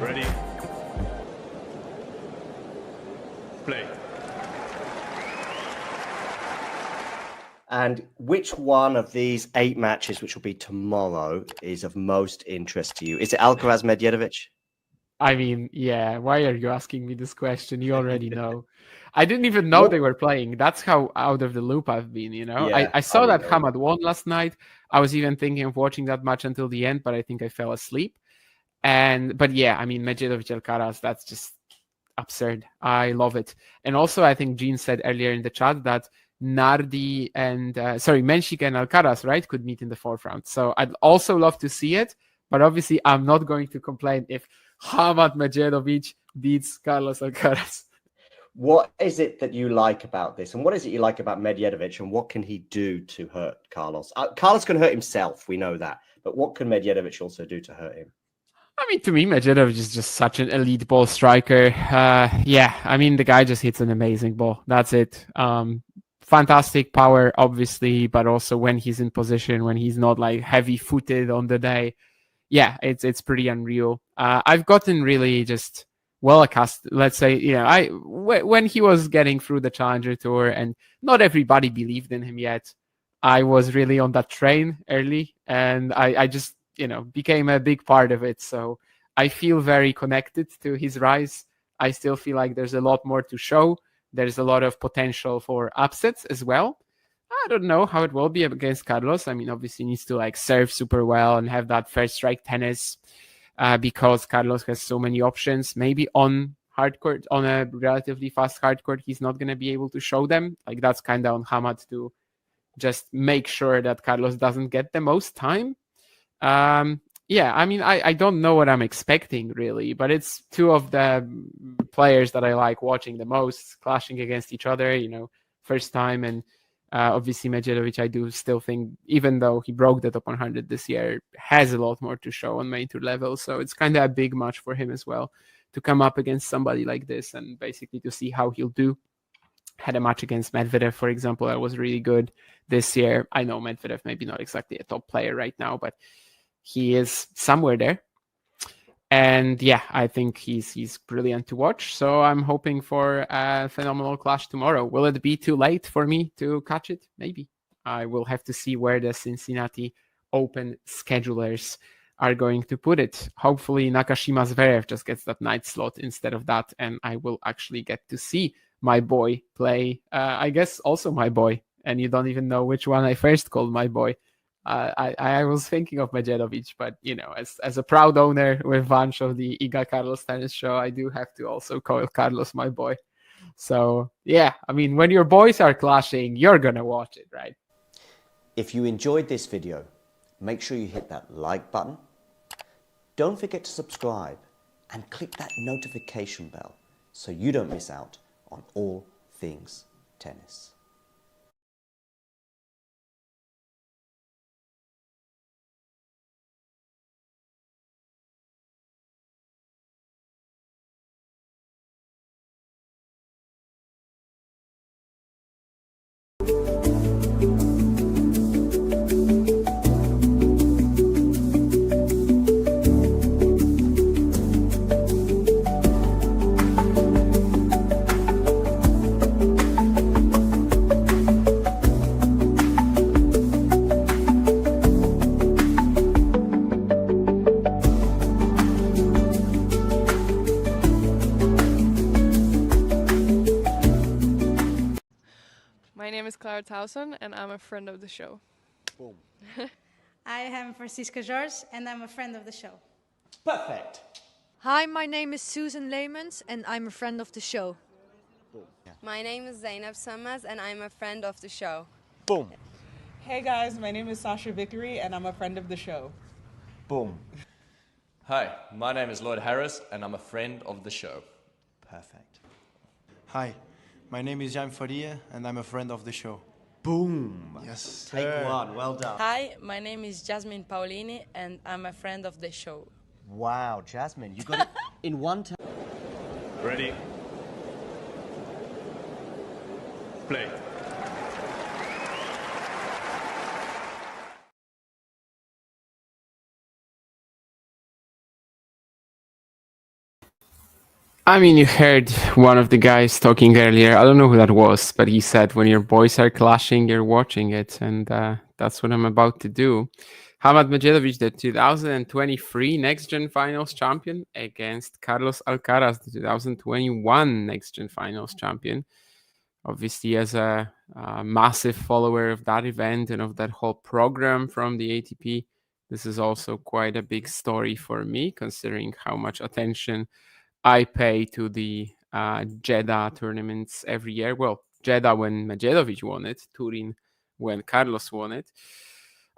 Ready? Play. And which one of these 8 matches, which will be tomorrow, is of most interest to you? Is it Alcaraz Medjedovic? I mean, yeah, why are you asking me this question? You already know. I didn't even know they were playing. That's how out of the loop I've been, you know? Yeah, I saw that know. Hamad won last night. I was even thinking of watching that match until the end, but I think I fell asleep. But yeah, I mean, Medjedovic Alcaraz, that's just absurd. I love it. And also, I think Gene said earlier in the chat that Nardi and, Menchik and Alcaraz, right, could meet in the 4th round. So I'd also love to see it, but obviously I'm not going to complain if Hamad Medjedovic beats Carlos Alcaraz. What is it that you like about this? And what is it you like about Medjedovic? And what can he do to hurt Carlos? Carlos can hurt himself. We know that. But what can Medjedovic also do to hurt him? I mean, to me, Medjedovic is just such an elite ball striker. Yeah, I mean, the guy just hits an amazing ball. That's it. Fantastic power, obviously, but also when he's in position, when he's not like heavy-footed on the day. Yeah, it's pretty unreal. I've gotten really just well accustomed. Let's say, when he was getting through the Challenger Tour, and not everybody believed in him yet. I was really on that train early, and I just became a big part of it. So I feel very connected to his rise. I still feel like there's a lot more to show. There's a lot of potential for upsets as well. I don't know how it will be against Carlos. I mean, obviously he needs to serve super well and have that first strike tennis because Carlos has so many options. Maybe on hard court, on a relatively fast hard court, he's not going to be able to show them. That's kind of on Hamad to just make sure that Carlos doesn't get the most time. Yeah, I mean, I don't know what I'm expecting really, but it's two of the players that I like watching the most, clashing against each other, first time. And obviously Medjedovic, I do still think, even though he broke the top 100 this year, has a lot more to show on main tour level. So it's kind of a big match for him as well to come up against somebody like this and basically to see how he'll do. Had a match against Medvedev, for example, that was really good this year. I know Medvedev maybe not exactly a top player right now, but he is somewhere there. And yeah, I think he's brilliant to watch. So I'm hoping for a phenomenal clash tomorrow. Will it be too late for me to catch it? Maybe. I will have to see where the Cincinnati Open schedulers are going to put it. Hopefully Nakashima Zverev just gets that night slot instead of that, and I will actually get to see my boy play. I guess also my boy, and you don't even know which one I first called my boy. I was thinking of Medjedovic, but as a proud owner with Vanch of the Iga Carlos Tennis Show, I do have to also call Carlos my boy. So yeah, I mean, when your boys are clashing, you're gonna watch it, right? If you enjoyed this video, make sure you hit that like button. Don't forget to subscribe and click that notification bell so you don't miss out on all things tennis. My name is Clara Towson, and I'm a friend of the show. Boom. I am Francisca George, and I'm a friend of the show. Perfect. Hi, my name is Susan Leemans, and I'm a friend of the show. Boom. Yeah. My name is Zainab Sammaz, and I'm a friend of the show. Boom. Hey guys, my name is Sasha Vickery, and I'm a friend of the show. Boom. Hi, my name is Lloyd Harris, and I'm a friend of the show. Perfect. Hi, my name is Jan Faria, and I'm a friend of the show. Boom. Yes. Take one. Well done. Hi, my name is Jasmine Paulini, and I'm a friend of the show. Wow, Jasmine, you got it in one time. Ready? Play. I mean, you heard one of the guys talking earlier. I don't know who that was, but he said, when your boys are clashing, you're watching it. And that's what I'm about to do. Hamad Medjedovic, the 2023 Next Gen Finals champion, against Carlos Alcaraz, the 2021 Next Gen Finals champion. Obviously, as a massive follower of that event and of that whole program from the ATP, this is also quite a big story for me, considering how much attention I pay to the Jeddah tournaments every year. Well, Jeddah when Medjedovic won it, Turin when Carlos won it.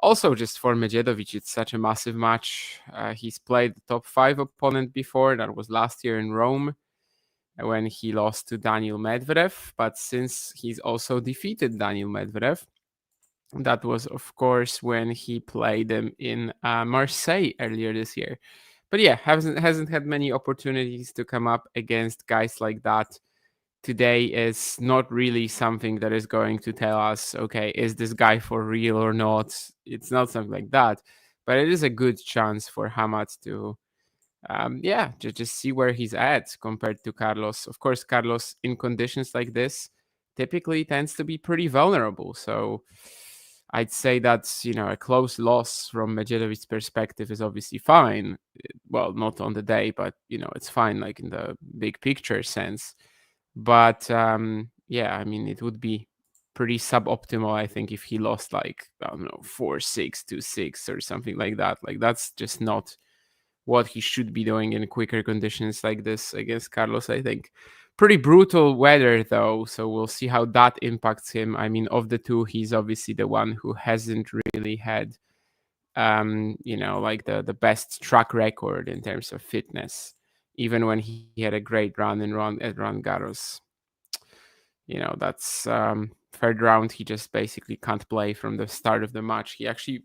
Also, just for Medjedovic, it's such a massive match. He's played the top 5 opponent before. That was last year in Rome when he lost to Daniil Medvedev. But since he's also defeated Daniil Medvedev, that was, of course, when he played him in Marseille earlier this year. But yeah, hasn't had many opportunities to come up against guys like that. Today is not really something that is going to tell us, okay, is this guy for real or not? It's not something like that. But it is a good chance for Hamad to, just see where he's at compared to Carlos. Of course, Carlos in conditions like this typically tends to be pretty vulnerable. So I'd say that, a close loss from Medjedovic's perspective is obviously fine. Well, not on the day, but, it's fine, like in the big picture sense. But, I mean, it would be pretty suboptimal, I think, if he lost, 4-6, 2-6 or something like that. Like, that's just not what he should be doing in quicker conditions like this against Carlos, I think. Pretty brutal weather, though, so we'll see how that impacts him. I mean, of the two, he's obviously the one who hasn't really had, the best track record in terms of fitness, even when he had a great run at Roland Garros. That's third round, he just basically can't play from the start of the match. He actually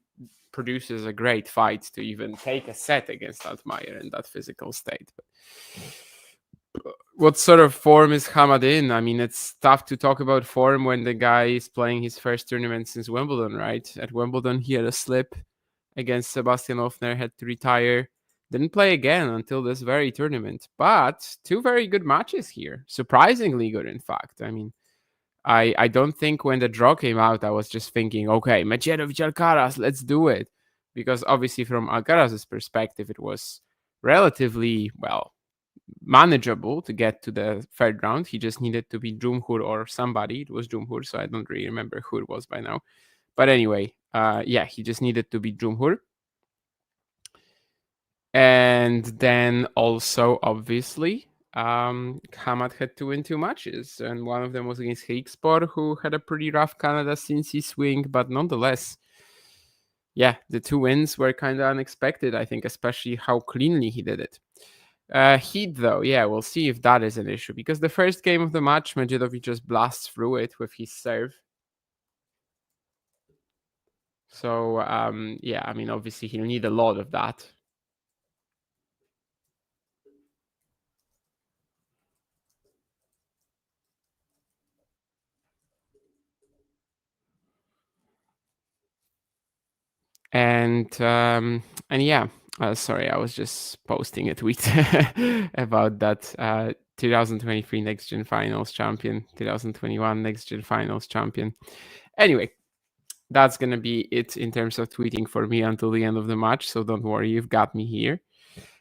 produces a great fight to even take a set against Altmaier in that physical state. But what sort of form is Hamad in? I mean, it's tough to talk about form when the guy is playing his first tournament since Wimbledon, right? At Wimbledon, he had a slip against Sebastian Ofner, had to retire. Didn't play again until this very tournament. But 2 very good matches here. Surprisingly good, in fact. I mean, I don't think when the draw came out, I was just thinking, okay, Medjedovic, Alcaraz, let's do it. Because obviously from Alcaraz's perspective, it was relatively, well, manageable to get to the third round. He just needed to be Jumhur or somebody. It was Jumhur, so I don't really remember who it was by now. But anyway, yeah, he just needed to be Jumhur. And then also, obviously, Hamad had to win 2 matches, and one of them was against Higspor, who had a pretty rough Canada Cincy swing, but nonetheless, yeah, the 2 wins were kind of unexpected, I think, especially how cleanly he did it. Heat, though, yeah, we'll see if that is an issue, because the first game of the match, Medjedovic just blasts through it with his serve. So, yeah, I mean, obviously he'll need a lot of that. And yeah, sorry, I was just posting a tweet about that 2023 Next Gen Finals champion, 2021 Next Gen Finals champion. Anyway, that's gonna be it in terms of tweeting for me until the end of the match. So don't worry, you've got me here.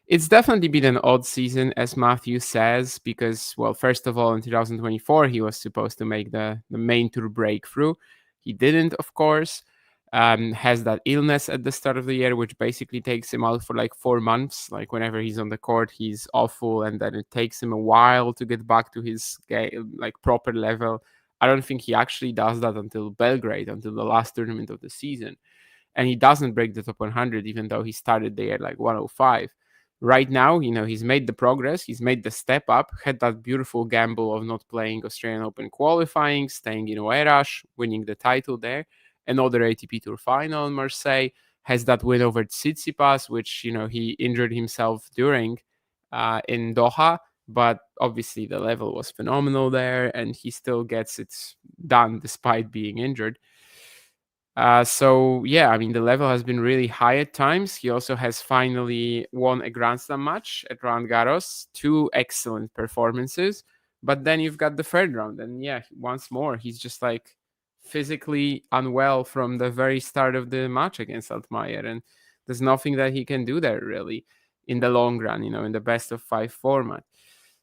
It's definitely been an odd season, as Matthew says, because, well, first of all, in 2024 he was supposed to make the main tour breakthrough. He didn't, of course. Has that illness at the start of the year, which basically takes him out for like 4 months. Like whenever he's on the court, he's awful, and then it takes him a while to get back to his like proper level. I don't think he actually does that until Belgrade, until the last tournament of the season, and he doesn't break the top 100, even though he started there at like 105. Right now, you know, he's made the progress, he's made the step up, had that beautiful gamble of not playing Australian Open qualifying, staying in Oeiras, winning the title there. Another ATP Tour final in Marseille, has that win over Tsitsipas, which, you know, he injured himself during in Doha, but obviously the level was phenomenal there, and he still gets it done despite being injured. So yeah, I mean, the level has been really high at times. He also has finally won a Grand Slam match at Roland Garros, 2 excellent performances. But then you've got the third round, and yeah, once more, he's just like physically unwell from the very start of the match against Altmaier, and there's nothing that he can do there really in the long run, you know, in the best of 5 format.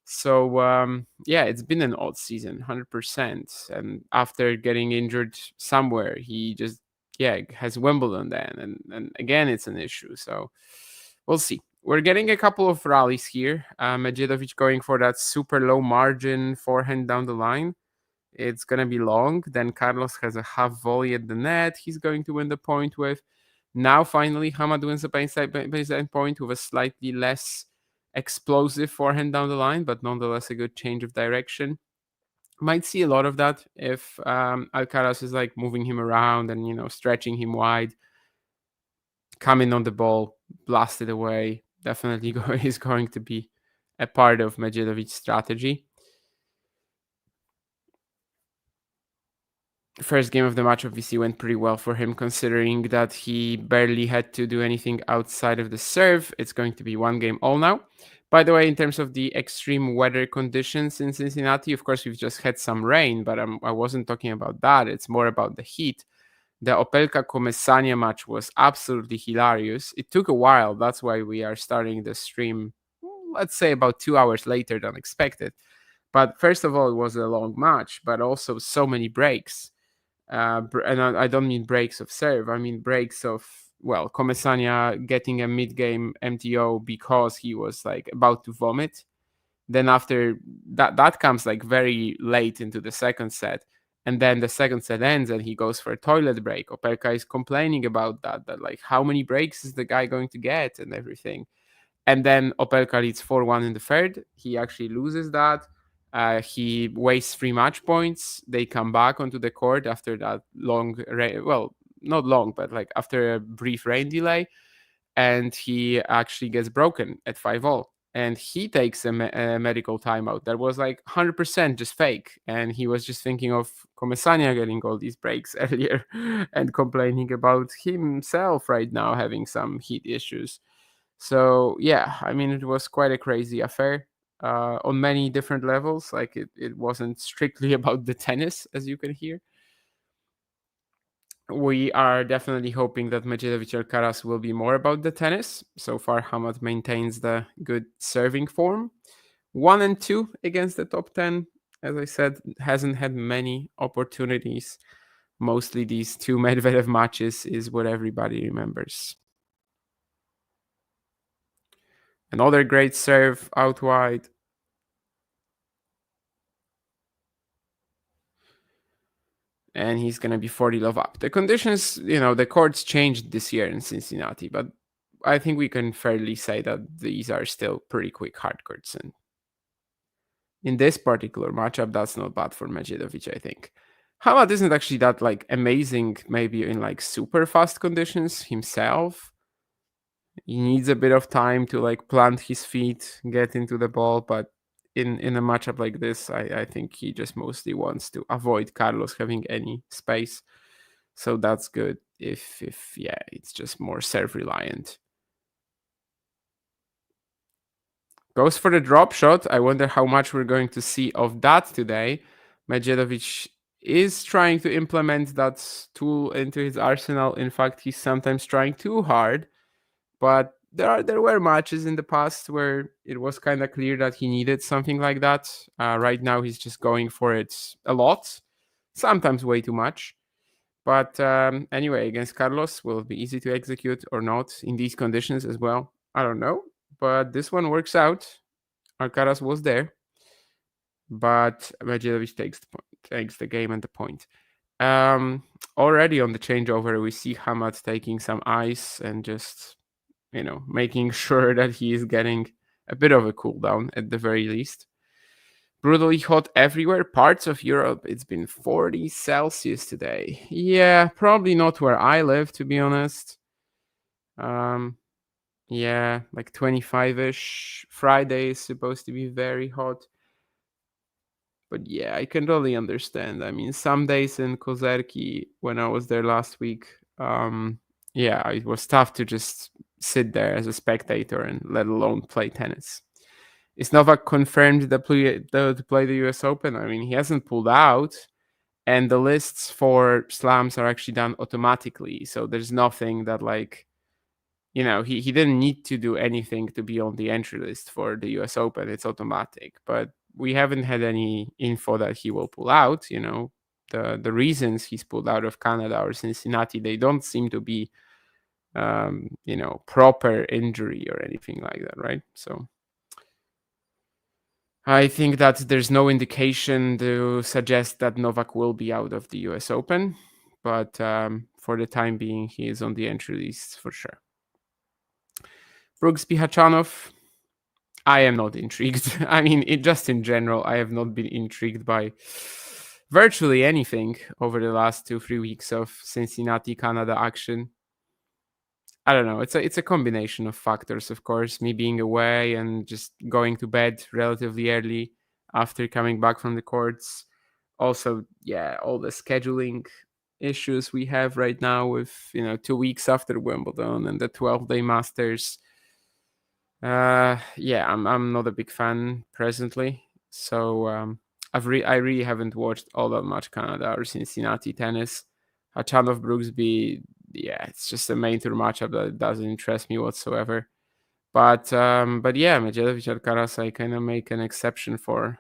So yeah, it's been an odd season, 100%. And after getting injured somewhere, he just has Wimbledon then, and again it's an issue. So we'll see. We're getting a couple of rallies here. Medjedovic going for that super low margin forehand down the line. It's going to be long. Then Carlos has a half volley at the net. He's going to win the point with. Now, finally, Hamad wins the baseline point with a slightly less explosive forehand down the line, but nonetheless a good change of direction. Might see a lot of that if Alcaraz is like moving him around and, you know, stretching him wide, coming on the ball, blast it away. Definitely is going to be a part of Medjedovic's strategy. First game of the match obviously went pretty well for him, considering that he barely had to do anything outside of the serve. It's going to be 1 game all now. By the way, in terms of the extreme weather conditions in Cincinnati, of course, we've just had some rain, but I wasn't talking about that. It's more about the heat. The Opelka-Komesania match was absolutely hilarious. It took a while. That's why we are starting the stream, let's say, about 2 hours later than expected. But first of all, it was a long match, but also so many breaks. And I don't mean breaks of serve. I mean breaks of, well, Komesania getting a mid-game MTO because he was like about to vomit. Then after that comes like very late into the second set. And then the second set ends and he goes for a toilet break. Opelka is complaining about that like how many breaks is the guy going to get and everything. And then Opelka leads 4-1 in the third. He actually loses that. He wastes 3 match points. They come back onto the court after that long, well, not long, but like after a brief rain delay. And he actually gets broken at 5-all. And he takes a medical timeout that was like 100% just fake. And he was just thinking of Komesania getting all these breaks earlier and complaining about himself right now having some heat issues. So, yeah, I mean, it was quite a crazy affair. on many different levels. Like it wasn't strictly about the tennis, as you can hear. We are definitely hoping that Medjedovic Alcaraz will be more about the tennis. So far, Hamad maintains the good serving form. 1 and 2 against the top 10. As I said, hasn't had many opportunities. Mostly these 2 Medvedev matches is what everybody remembers. Another great serve out wide. And he's going to be 40 love up. The conditions, the courts changed this year in Cincinnati, but I think we can fairly say that these are still pretty quick hard courts. And in this particular matchup, that's not bad for Medjedovic, I think. Hamad isn't actually that amazing, maybe in super fast conditions himself. He needs a bit of time to plant his feet, get into the ball, but in a matchup like this, I think he just mostly wants to avoid Carlos having any space. So that's good if it's just more serve-reliant. Goes for the drop shot. I wonder how much we're going to see of that today. Medjedovic is trying to implement that tool into his arsenal. In fact, he's sometimes trying too hard. But there were matches in the past where it was kind of clear that he needed something like that. Right now, he's just going for it a lot, sometimes way too much. But anyway, against Carlos, will it be easy to execute or not in these conditions as well? I don't know. But this one works out. Alcaraz was there. But Medjedovic takes the game and the point. Already on the changeover, we see Hamad taking some ice and just making sure that he is getting a bit of a cool down at the very least. Brutally hot everywhere. Parts of Europe, it's been 40 Celsius today. Yeah, probably not where I live, to be honest. Yeah, 25-ish. Friday is supposed to be very hot. But yeah, I can totally understand. I mean, some days in Kozerki, when I was there last week, it was tough to just sit there as a spectator and let alone play tennis. Is Novak confirmed to play the US Open? I mean, he hasn't pulled out, and the lists for slams are actually done automatically. So there's nothing that he didn't need to do anything to be on the entry list for the US Open. It's automatic. But we haven't had any info that he will pull out. The reasons he's pulled out of Canada or Cincinnati, they don't seem to be proper injury or anything like that, right? So I think that there's no indication to suggest that Novak will be out of the US Open, but for the time being, he is on the entry list for sure. Brooks Bihachanov, I am not intrigued. I mean, just in general, I have not been intrigued by virtually anything over the last 2-3 weeks of Cincinnati, Canada action. I don't know. It's a combination of factors, of course. Me being away and just going to bed relatively early after coming back from the courts. Also, all the scheduling issues we have right now with 2 weeks after Wimbledon and the 12-day Masters. I'm not a big fan presently. So I really haven't watched all that much Canada or Cincinnati tennis. Hachanov Brooksby, it's just a main tour matchup that doesn't interest me whatsoever. But Medjedovic Alcaraz, I kind of make an exception for.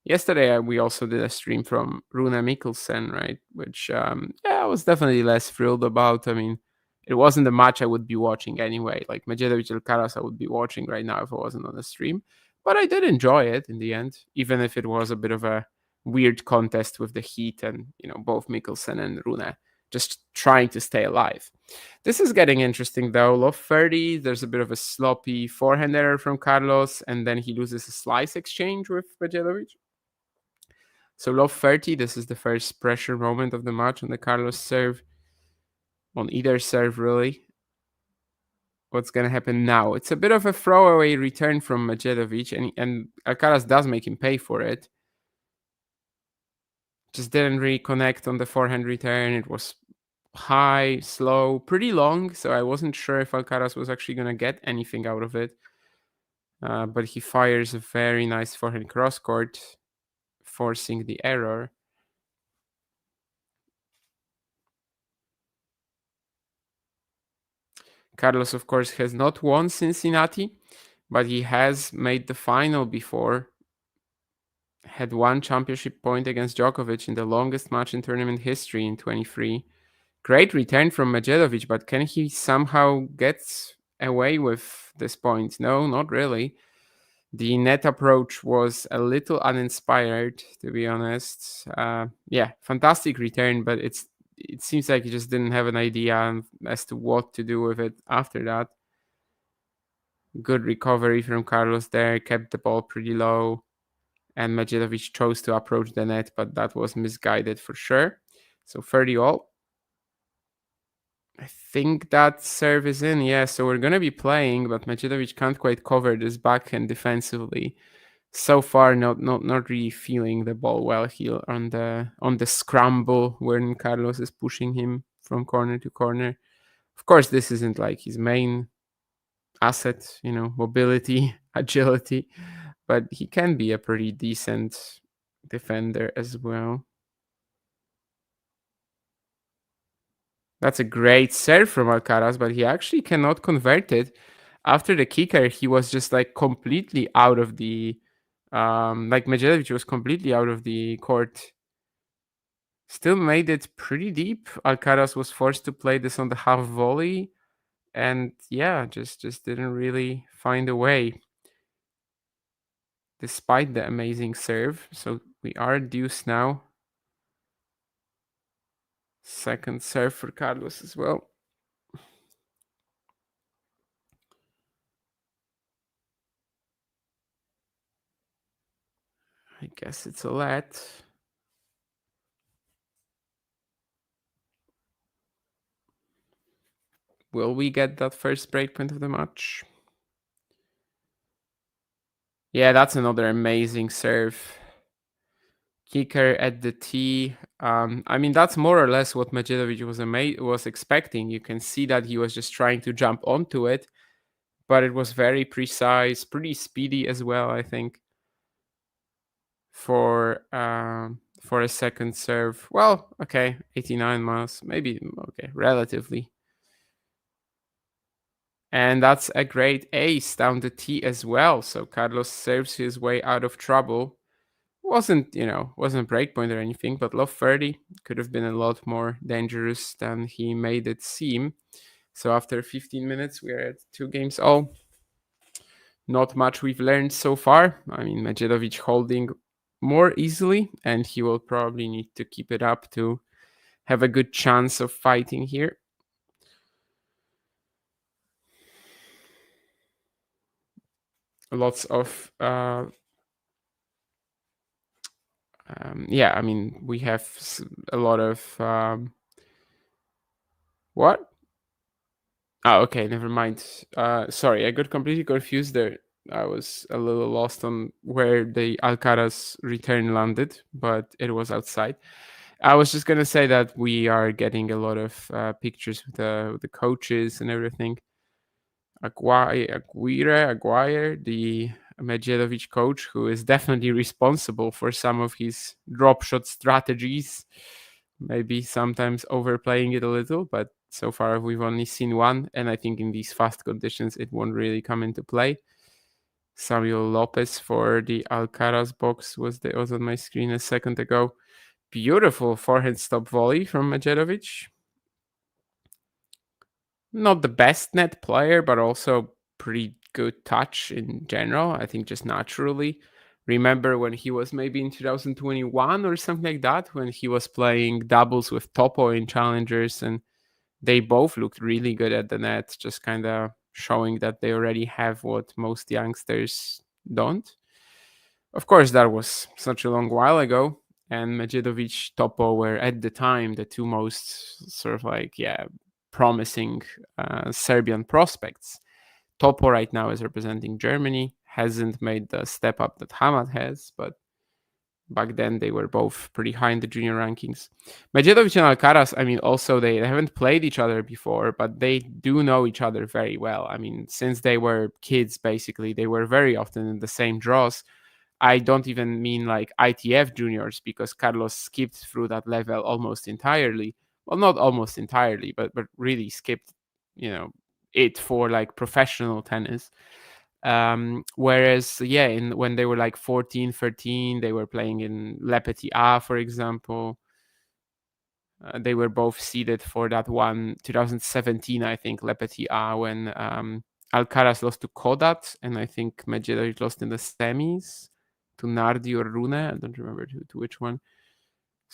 Yesterday, we also did a stream from Rune Mikkelsen, right? Which, I was definitely less thrilled about. I mean, it wasn't a match I would be watching anyway. Like Medjedovic Alcaraz, I would be watching right now if I wasn't on the stream. But I did enjoy it in the end, even if it was a bit of a weird contest with the heat and, both Mikkelsen and Rune just trying to stay alive. This is getting interesting though. Love 30, there's a bit of a sloppy forehand error from Carlos, and then he loses a slice exchange with Medjedovic. So love 30, this is the first pressure moment of the match on the Carlos serve. On either serve, really. What's going to happen now? It's a bit of a throwaway return from Medjedovic, and Alcaraz does make him pay for it. Just didn't really connect on the forehand return. It was high, slow, pretty long, so I wasn't sure if Alcaraz was actually going to get anything out of it. but he fires a very nice forehand cross-court, forcing the error. Carlos, of course, has not won Cincinnati, but he has made the final before. Had 1 championship point against Djokovic in the longest match in tournament history in 23. Great return from Medjedovic, but can he somehow get away with this point? No, not really. The net approach was a little uninspired, to be honest. Yeah, fantastic return, but it seems like he just didn't have an idea as to what to do with it after that. Good recovery from Carlos there, kept the ball pretty low, and Medjedovic chose to approach the net, but that was misguided for sure. So 30 all. I think that serve is in, yeah. So we're gonna be playing, but Medjedovic can't quite cover this backhand defensively. So far, not really feeling the ball well here on the scramble when Carlos is pushing him from corner to corner. Of course, this isn't like his main asset, mobility, agility, but he can be a pretty decent defender as well. That's a great serve from Alcaraz, but he actually cannot convert it. After the kicker, he was just like completely out of the, like Medjedovic was completely out of the court. Still made it pretty deep. Alcaraz was forced to play this on the half volley, and yeah, just didn't really find a way, despite the amazing serve. So we are deuce now. Second serve for Carlos as well. I guess it's a let. Will we get that first breakpoint of the match? Yeah, that's another amazing serve. Kicker at the tee. I mean, that's more or less what Medjedovic was expecting. You can see that he was just trying to jump onto it, but it was very precise, pretty speedy as well, I think, for a second serve. Well, okay, 89 miles, maybe, okay, relatively. And that's a great ace down the tee as well. So Carlos serves his way out of trouble. Wasn't breakpoint or anything, but love 30 could have been a lot more dangerous than he made it seem. So after 15 minutes, we are at 2 games all. Not much we've learned so far. I mean, Medjedovic holding more easily, and he will probably need to keep it up to have a good chance of fighting here. Lots of yeah, I mean, we have a lot of what? Oh, okay, never mind. Sorry, I got completely confused there. I was a little lost on where the Alcaraz return landed, but it was outside. I was just gonna say that we are getting a lot of pictures with the coaches and everything. Aguirre, the Medjedovic coach, who is definitely responsible for some of his drop shot strategies. Maybe sometimes overplaying it a little, but so far we've only seen one, and I think in these fast conditions it won't really come into play. Samuel Lopez for the Alcaraz box was on my screen a second ago. Beautiful forehand stop volley from Medjedovic. Not the best net player, but also pretty good touch in general. I think just naturally. Remember when he was maybe in 2021 or something like that, when he was playing doubles with Topo in challengers, and they both looked really good at the net, just kind of showing that they already have what most youngsters don't. Of course, that was such a long while ago, and Medjedovic, Topo were at the time the two most sort of like, promising Serbian prospects. Topo right now is representing Germany, hasn't made the step up that Hamad has, but Back then, they were both pretty high in the junior rankings. Medjedovic and Alcaraz, I mean, also they haven't played each other before, but they do know each other very well. I mean, since they were kids, basically, they were very often in the same draws. I don't even mean like ITF juniors, because Carlos skipped through that level almost entirely. Well, not almost entirely, but really skipped, it for like professional tennis. Whereas, when they were like 14, 13, they were playing in Le Petit A, for example. They were both seeded for that one 2017, I think, Le Petit A, when Alcaraz lost to Kodat, and I think Medjedovic lost in the semis to Nardi or Rune. I don't remember to which one.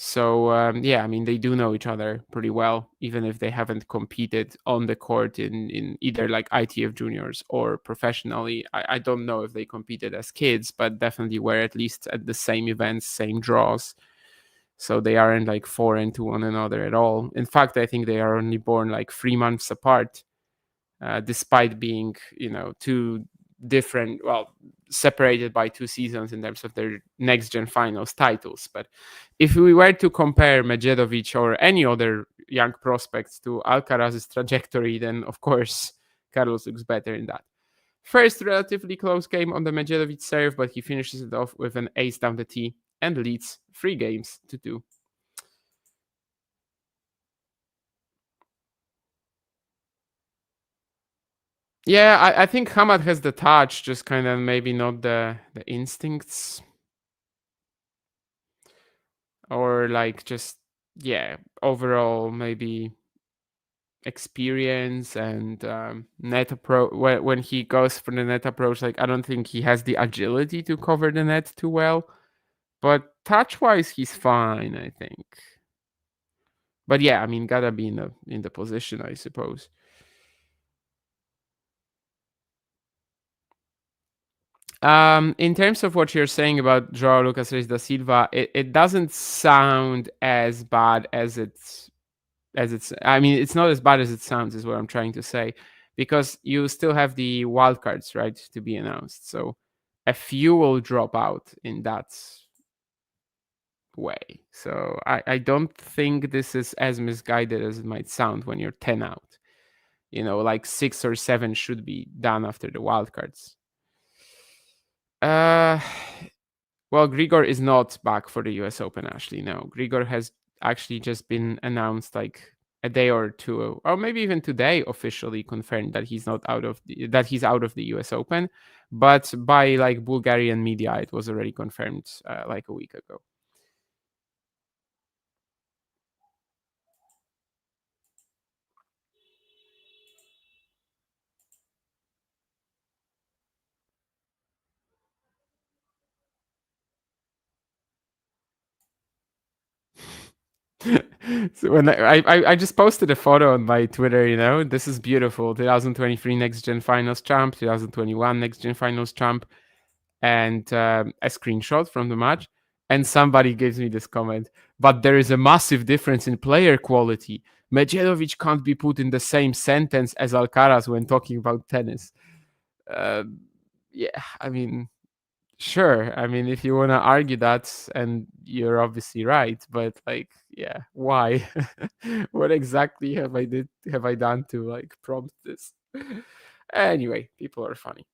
So, I mean, they do know each other pretty well, even if they haven't competed on the court in either like ITF juniors or professionally. I don't know if they competed as kids, but definitely were at least at the same events, same draws. So they aren't like foreign to one another at all. In fact, I think they are only born like 3 months apart, despite being, two different, separated by 2 seasons in terms of their next gen finals titles. But if we were to compare Medjedovic or any other young prospects to Alcaraz's trajectory, then of course Carlos looks better in that. First relatively close game on the Medjedovic serve, but he finishes it off with an ace down the tee and leads 3 games to 2. Yeah, I think Hamad has the touch, just kind of maybe not the instincts. Or like just, overall maybe experience and net approach. When he goes for the net approach, like I don't think he has the agility to cover the net too well. But touch-wise, he's fine, I think. But I mean, gotta be in the position, I suppose. In terms of what you're saying about João Lucas Reis da Silva, it doesn't sound as bad as it's. I mean, it's not as bad as it sounds, is what I'm trying to say, because you still have the wildcards, right, to be announced. So a few will drop out in that way. So I don't think this is as misguided as it might sound when you're 10 out. Like 6 or 7 should be done after the wildcards. Well, Grigor is not back for the US Open, Ashley. No, Grigor has actually just been announced like a day or two, or maybe even today, officially confirmed that he's out of the US Open. But by like Bulgarian media, it was already confirmed like a week ago. So when I just posted a photo on my Twitter, this is beautiful. 2023 Next Gen Finals champ, 2021 Next Gen Finals champ, and a screenshot from the match. And somebody gives me this comment, but there is a massive difference in player quality. Medjedovic can't be put in the same sentence as Alcaraz when talking about tennis. I mean, sure. I mean, if you want to argue that, and you're obviously right, but like, why? What exactly have I done to like prompt this? Anyway, people are funny.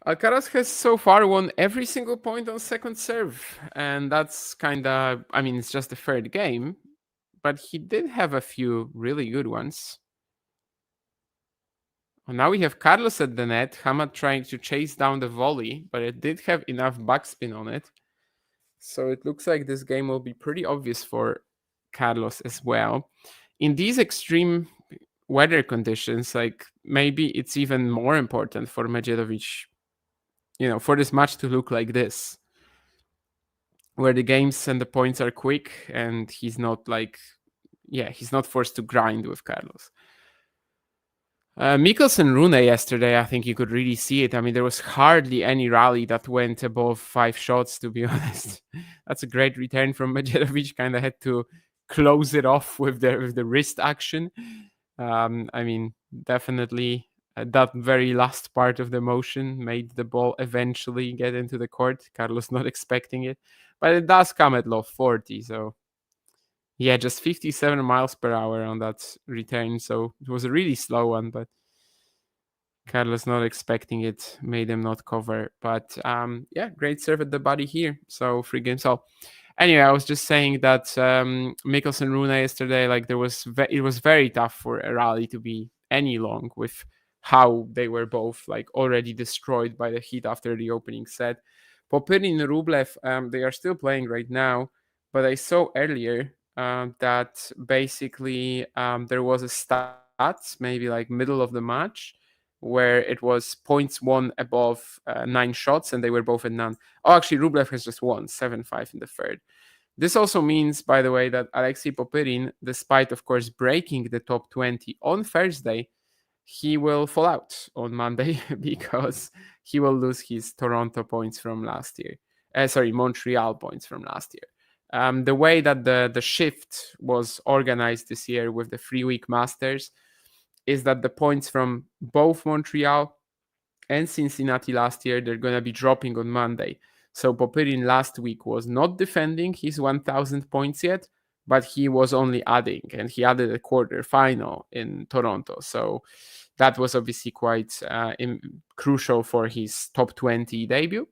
Alcaraz has so far won every single point on second serve, and that's kind of, I mean, it's just the third game, but he did have a few really good ones. Well, now we have Carlos at the net, Hamad trying to chase down the volley, but it did have enough backspin on it. So it looks like this game will be pretty obvious for Carlos as well. In these extreme weather conditions, like maybe it's even more important for Medjedovic, for this match to look like this, where the games and the points are quick and he's not he's not forced to grind with Carlos. Mikkelsen Rune yesterday, I think you could really see it. I mean, there was hardly any rally that went above 5 shots, to be honest. That's a great return from Medjedovic. Kind of had to close it off with the wrist action. I mean, definitely that very last part of the motion made the ball eventually get into the court. Carlos not expecting it, but it does come at low 40. So yeah, just 57 miles per hour on that return. So it was a really slow one, but Carlos not expecting it made him not cover. But yeah, great serve at the body here. So 3 games all. Anyway, I was just saying that Mickelson Rune yesterday, like it was very tough for a rally to be any long with how they were both like already destroyed by the heat after the opening set. Popyrin and Rublev, they are still playing right now, but I saw earlier that basically there was a stat, maybe like middle of the match, where it was points won above 9 shots and they were both at none. Oh, actually, Rublev has just won 7-5 in the third. This also means, by the way, that Alexei Popyrin, despite, of course, breaking the top 20 on Thursday, he will fall out on Monday because he will lose his Toronto points from last year. Montreal points from last year. The way that the shift was organized this year with the 3-week Masters is that the points from both Montreal and Cincinnati last year, they're going to be dropping on Monday. So Popyrin last week was not defending his 1,000 points yet, but he was only adding, and he added a quarter final in Toronto. So that was obviously quite crucial for his top 20 debut.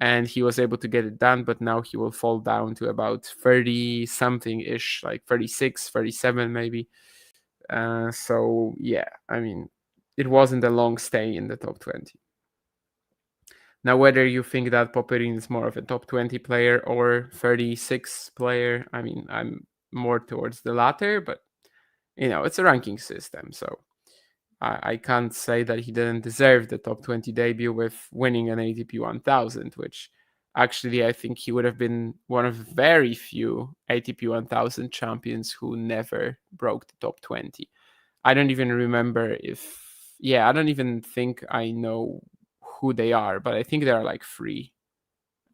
And he was able to get it done, but now he will fall down to about 30 something ish, like 36, 37 maybe. So yeah, I mean, it wasn't a long stay in the top 20. Now, whether you think that Popyrin is more of a top 20 player or 36 player, I mean, I'm more towards the latter, but it's a ranking system, so I can't say that he didn't deserve the top 20 debut with winning an ATP 1000, which actually I think he would have been one of very few ATP 1000 champions who never broke the top 20. I don't even remember I don't even think I know who they are, but I think there are like 3.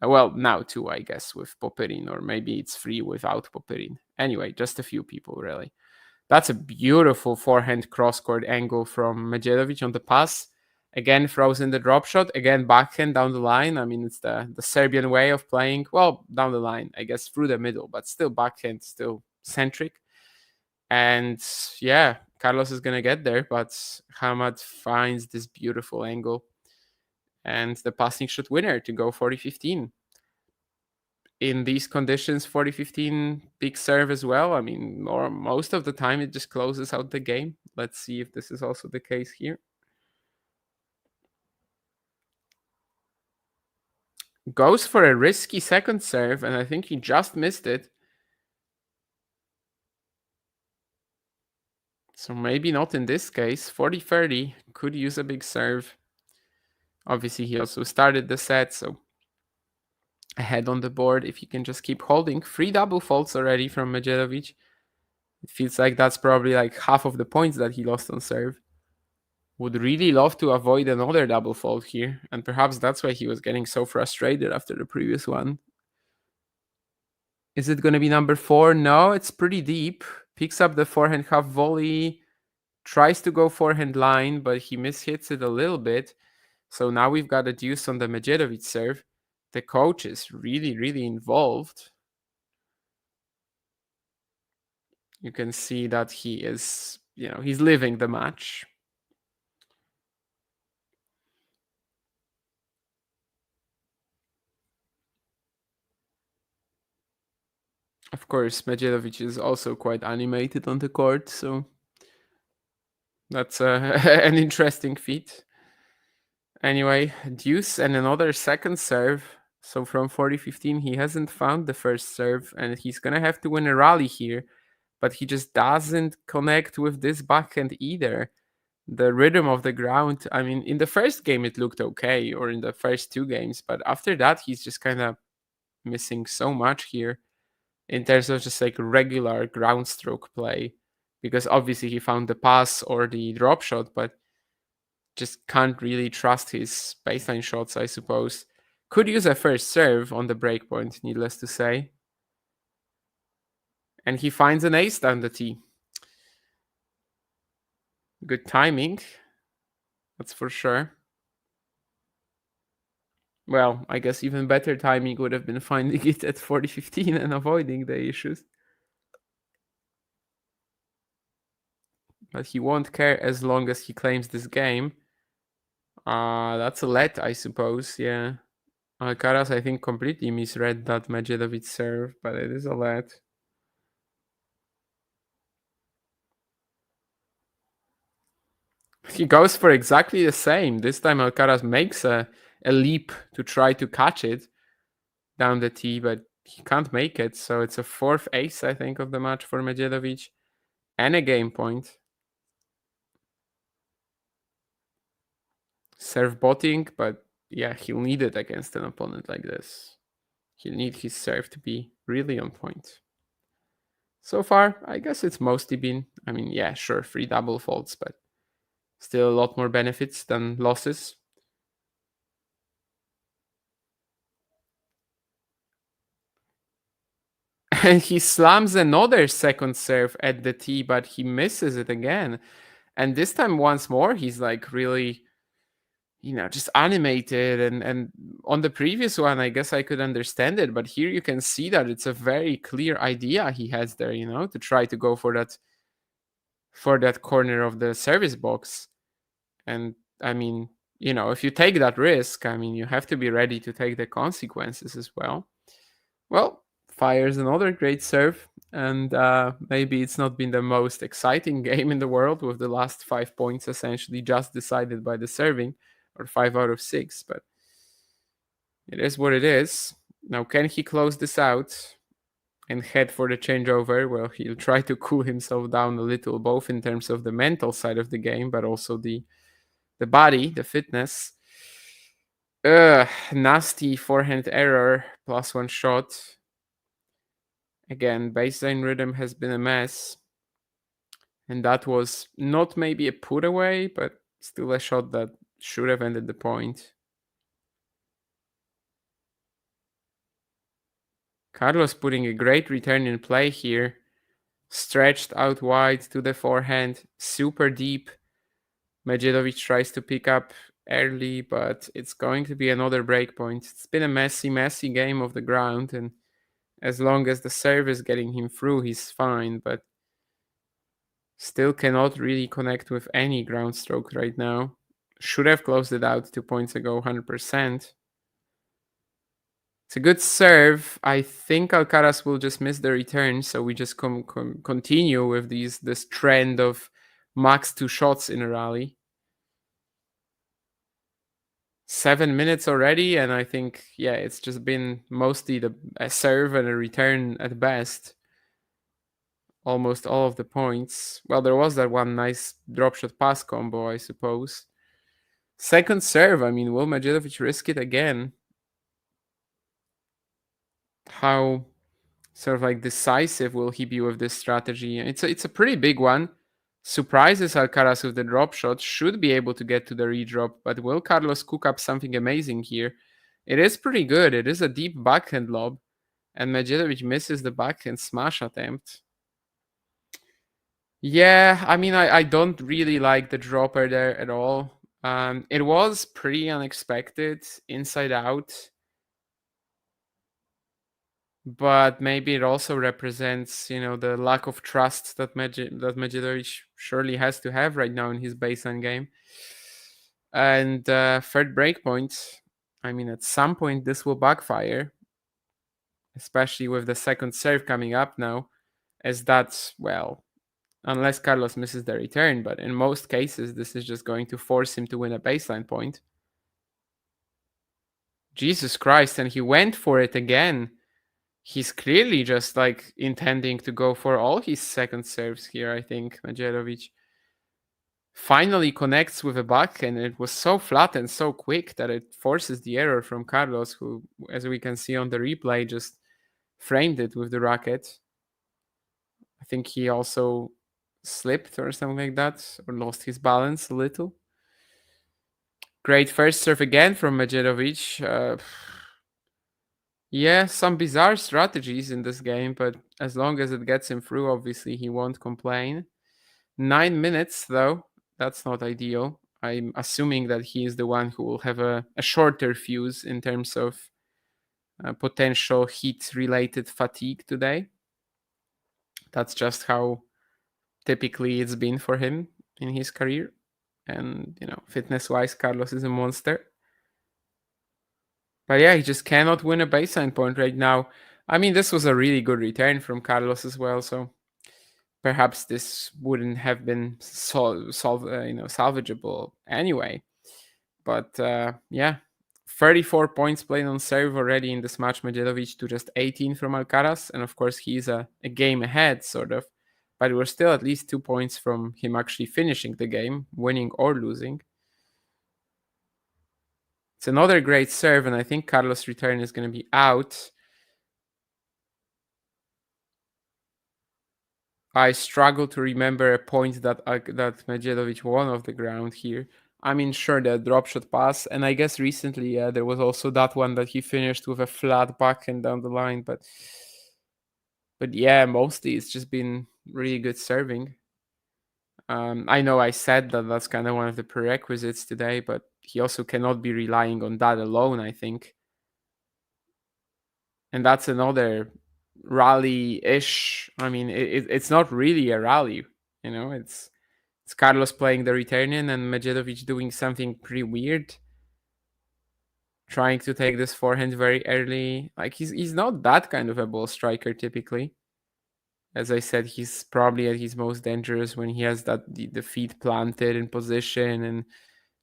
Well, now 2, I guess, with Popyrin, or maybe it's 3 without Popyrin. Anyway, just a few people, really. That's a beautiful forehand cross-court angle from Medjedovic on the pass. Again, throws in the drop shot. Again, backhand down the line. I mean, it's the Serbian way of playing. Well, down the line, I guess, through the middle, but still backhand, still centric. And yeah, Carlos is going to get there, but Hamad finds this beautiful angle. And the passing shot winner to go 40-15. In these conditions, 40-15, big serve as well. I mean, most of the time it just closes out the game. Let's see if this is also the case here. Goes for a risky second serve, and I think he just missed it. So maybe not in this case. 40-30, could use a big serve. Obviously, he also started the set, so ahead on the board if he can just keep holding. 3 double faults already from Medjedovic. It feels like that's probably like half of the points that he lost on serve. Would really love to avoid another double fault here, and perhaps that's why he was getting so frustrated after the previous one. Is it going to be number 4? No, it's pretty deep. Picks up the forehand half volley, tries to go forehand line, but he mishits it a little bit. So now we've got a deuce on the Medjedovic serve. The coach is really, really involved. You can see that he is, he's living the match. Of course, Medjedovic is also quite animated on the court, so that's an interesting feat. Anyway, deuce and another second serve. So from 40-15, he hasn't found the first serve, and he's going to have to win a rally here. But he just doesn't connect with this backhand either. The rhythm of the ground, I mean, in the first game it looked okay, or in the first 2 games. But after that, he's just kind of missing so much here in terms of just like regular ground stroke play. Because obviously he found the pass or the drop shot, but just can't really trust his baseline shots, I suppose. Could use a first serve on the breakpoint, needless to say. And he finds an ace down the tee. Good timing, that's for sure. Well, I guess even better timing would have been finding it at 40-15 and avoiding the issues. But he won't care as long as he claims this game. That's a let, I suppose, yeah. Alcaraz, I think, completely misread that Medjedovic serve, but it is a let. He goes for exactly the same. This time Alcaraz makes a leap to try to catch it down the tee, but he can't make it. So it's a fourth ace, I think, of the match for Medjedovic and a game point. Serve botting, but yeah, he'll need it against an opponent like this. He'll need his serve to be really on point. So far, I guess it's mostly been, I mean, yeah, sure, 3 double faults, but still a lot more benefits than losses. And he slams another second serve at the tee, but he misses it again. And this time, once more, he's like really, just animated. And on the previous one, I guess I could understand it. But here you can see that it's a very clear idea he has there, to try to go for that corner of the service box. And I mean, if you take that risk, I mean, you have to be ready to take the consequences as well. Well, fires another great serve, and maybe it's not been the most exciting game in the world with the last 5 points essentially just decided by the serving, or 5 out of 6, but it is what it is. Now, can he close this out and head for the changeover? Well, he'll try to cool himself down a little, both in terms of the mental side of the game, but also the body, the fitness. Nasty forehand error, +1 shot. Again, baseline rhythm has been a mess. And that was not maybe a put away, but still a shot that should have ended the point. Carlos putting a great return in play here. Stretched out wide to the forehand, super deep. Medjedovic tries to pick up early, but it's going to be another break point. It's been a messy game of the ground, and as long as the serve is getting him through, he's fine, but still cannot really connect with any ground stroke right now. Should have closed it out 2 points ago, 100%. It's a good serve. I think Alcaraz will just miss the return, so we just continue with this trend of max 2 shots in a rally. 7 minutes already, and I think, yeah, it's just been mostly a serve and a return at best. Almost all of the points. Well, there was that one nice drop shot pass combo, I suppose. Second serve, I mean, will Medjedovic risk it again? How sort of like decisive will he be with this strategy? It's a pretty big one. Surprises Alcaraz with the drop shot, should be able to get to the redrop, but will Carlos cook up something amazing here? It is pretty good. It is a deep backhand lob, and Medjedovic misses the backhand smash attempt. Yeah, I mean, I don't really like the dropper there at all. It was pretty unexpected, inside out. But maybe it also represents, the lack of trust that Medjedovic surely has to have right now in his baseline game. And third breakpoint, I mean, at some point this will backfire, especially with the second serve coming up now, as that's, well, unless Carlos misses the return, but in most cases, this is just going to force him to win a baseline point. Jesus Christ, and he went for it again. He's clearly just like intending to go for all his second serves here, I think. Medjedovic finally connects with a back, and it was so flat and so quick that it forces the error from Carlos, who, as we can see on the replay, just framed it with the racket. I think he also slipped or something like that, or lost his balance a little. Great first serve again from Medjedovic. Yeah, some bizarre strategies in this game, but as long as it gets him through, obviously he won't complain. 9 minutes, though. That's not ideal. I'm assuming that he is the one who will have a shorter fuse in terms of potential heat-related fatigue today. That's just how typically it's been for him in his career. And, fitness-wise, Carlos is a monster. But yeah, he just cannot win a baseline point right now. I mean, this was a really good return from Carlos as well, so perhaps this wouldn't have been salvageable anyway. But yeah, 34 points played on serve already in this match, Medjedovic to just 18 from Alcaraz. And of course, he's a game ahead, sort of. But we're still at least 2 points from him actually finishing the game, winning or losing. It's another great serve, and I think Carlos' return is going to be out. I struggle to remember a point that Medjedovic won off the ground here. I mean, sure, the drop shot pass, and I guess recently there was also that one that he finished with a flat backhand down the line. But yeah, mostly it's just been really good serving. I know I said that that's kind of one of the prerequisites today, but he also cannot be relying on that alone, I think. And that's another rally-ish. I mean, it's not really a rally, it's Carlos playing the return in and Medjedovic doing something pretty weird, trying to take this forehand very early. Like, he's not that kind of a ball striker typically. As I said, he's probably at his most dangerous when he has the feet planted in position and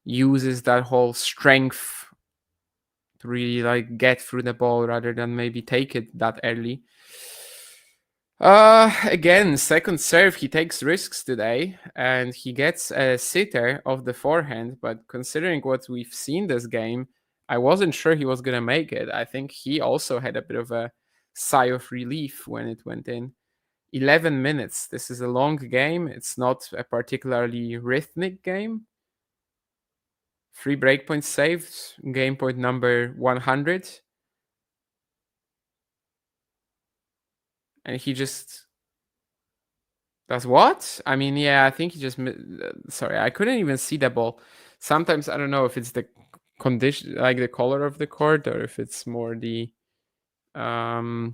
uses that whole strength to really get through the ball rather than maybe take it that early. Again, second serve, he takes risks today and he gets a sitter of the forehand, but considering what we've seen this game, I wasn't sure he was going to make it. I think he also had a bit of a sigh of relief when it went in. 11 minutes. This is a long game. It's not a particularly rhythmic game. 3 breakpoints saved. Game point number 100. And he just does what? I mean, yeah, I think he just... Sorry, I couldn't even see the ball. Sometimes, I don't know if it's the condition, like the color of the court, or if it's more the... or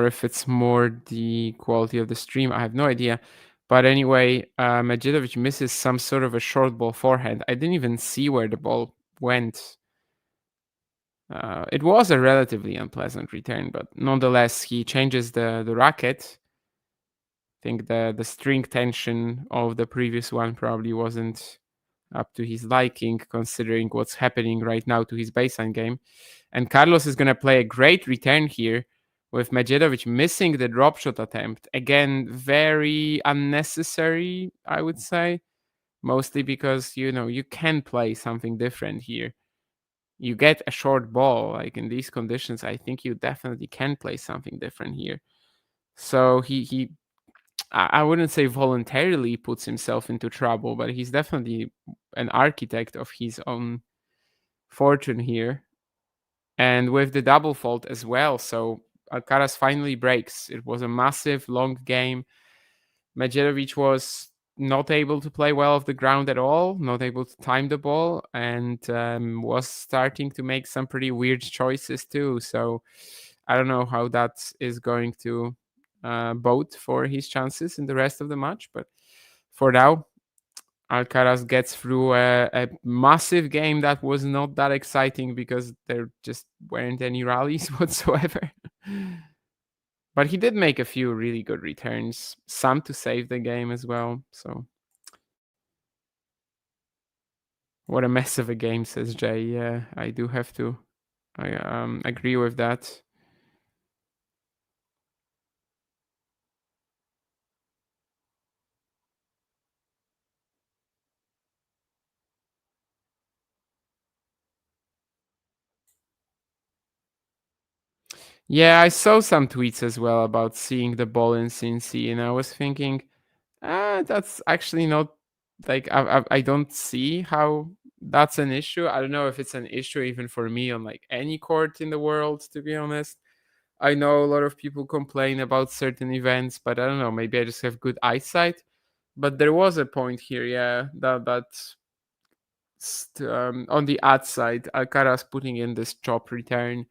if it's more the quality of the stream. I have no idea. But anyway, Medjedovic misses some sort of a short ball forehand. I didn't even see where the ball went. It was a relatively unpleasant return, but nonetheless, he changes the racket. I think the string tension of the previous one probably wasn't up to his liking, considering what's happening right now to his baseline game. And Carlos is going to play a great return here, with Medjedovic missing the drop shot attempt. Again, very unnecessary, I would say. Mostly because, you can play something different here. You get a short ball, like in these conditions, I think you definitely can play something different here. So I wouldn't say voluntarily puts himself into trouble, but he's definitely an architect of his own fortune here. And with the double fault as well, so Alcaraz finally breaks. It was a massive, long game. Medjedovic was not able to play well off the ground at all, not able to time the ball, and was starting to make some pretty weird choices too. So I don't know how that is going to bode for his chances in the rest of the match. But for now, Alcaraz gets through a massive game that was not that exciting because there just weren't any rallies whatsoever. But he did make a few really good returns, some to save the game as well. So what a mess of a game, says Jay. Yeah, I do have to agree with that. Yeah, I saw some tweets as well about seeing the ball in Cincy, and I was thinking, that's actually not, like, I don't see how that's an issue. I don't know if it's an issue even for me on like any court in the world, to be honest. I know a lot of people complain about certain events, but I don't know, maybe I just have good eyesight. But there was a point here, yeah, that on the ad side, Alcaraz putting in this chop return,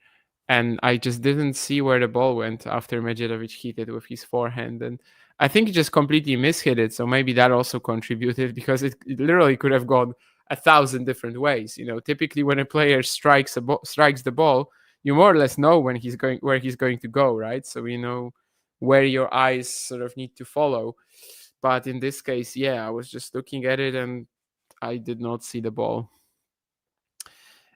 and I just didn't see where the ball went after Medjedovic hit it with his forehand, and I think he just completely mishit it. So maybe that also contributed, because it literally could have gone 1,000 different ways. Typically when a player strikes the ball, you more or less know where he's going to go, right? So you know where your eyes sort of need to follow. But in this case, yeah, I was just looking at it and I did not see the ball.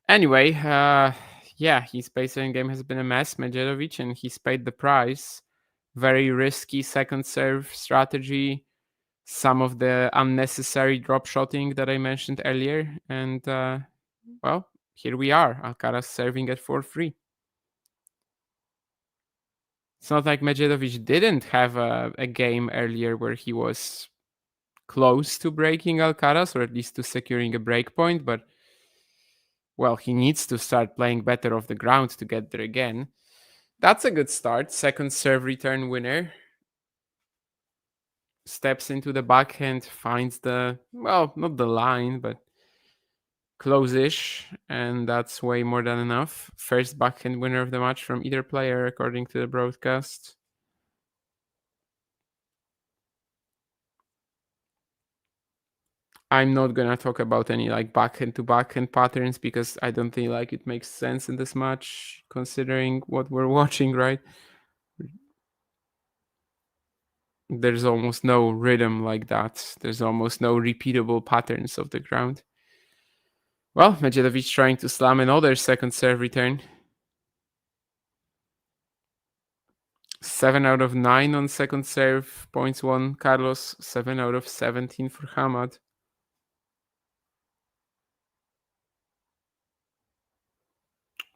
Anyway, yeah, his baseline game has been a mess, Medjedovic, and he's paid the price. Very risky second serve strategy, some of the unnecessary drop shotting that I mentioned earlier, and well, here we are, Alcaraz serving at 4-3. It's not like Medjedovic didn't have a game earlier where he was close to breaking Alcaraz, or at least to securing a break point, but well, he needs to start playing better off the ground to get there again. That's a good start. Second serve return winner. Steps into the backhand, finds not the line, but close-ish, and that's way more than enough. First backhand winner of the match from either player, according to the broadcast. I'm not gonna talk about any like backhand to backhand patterns, because I don't think like it makes sense in this match, considering what we're watching, right? There's almost no rhythm like that. There's almost no repeatable patterns of the ground. Well, Medjedovic trying to slam another second serve return. 7 out of 9 on second serve, points won Carlos. 7 out of 17 for Hamad.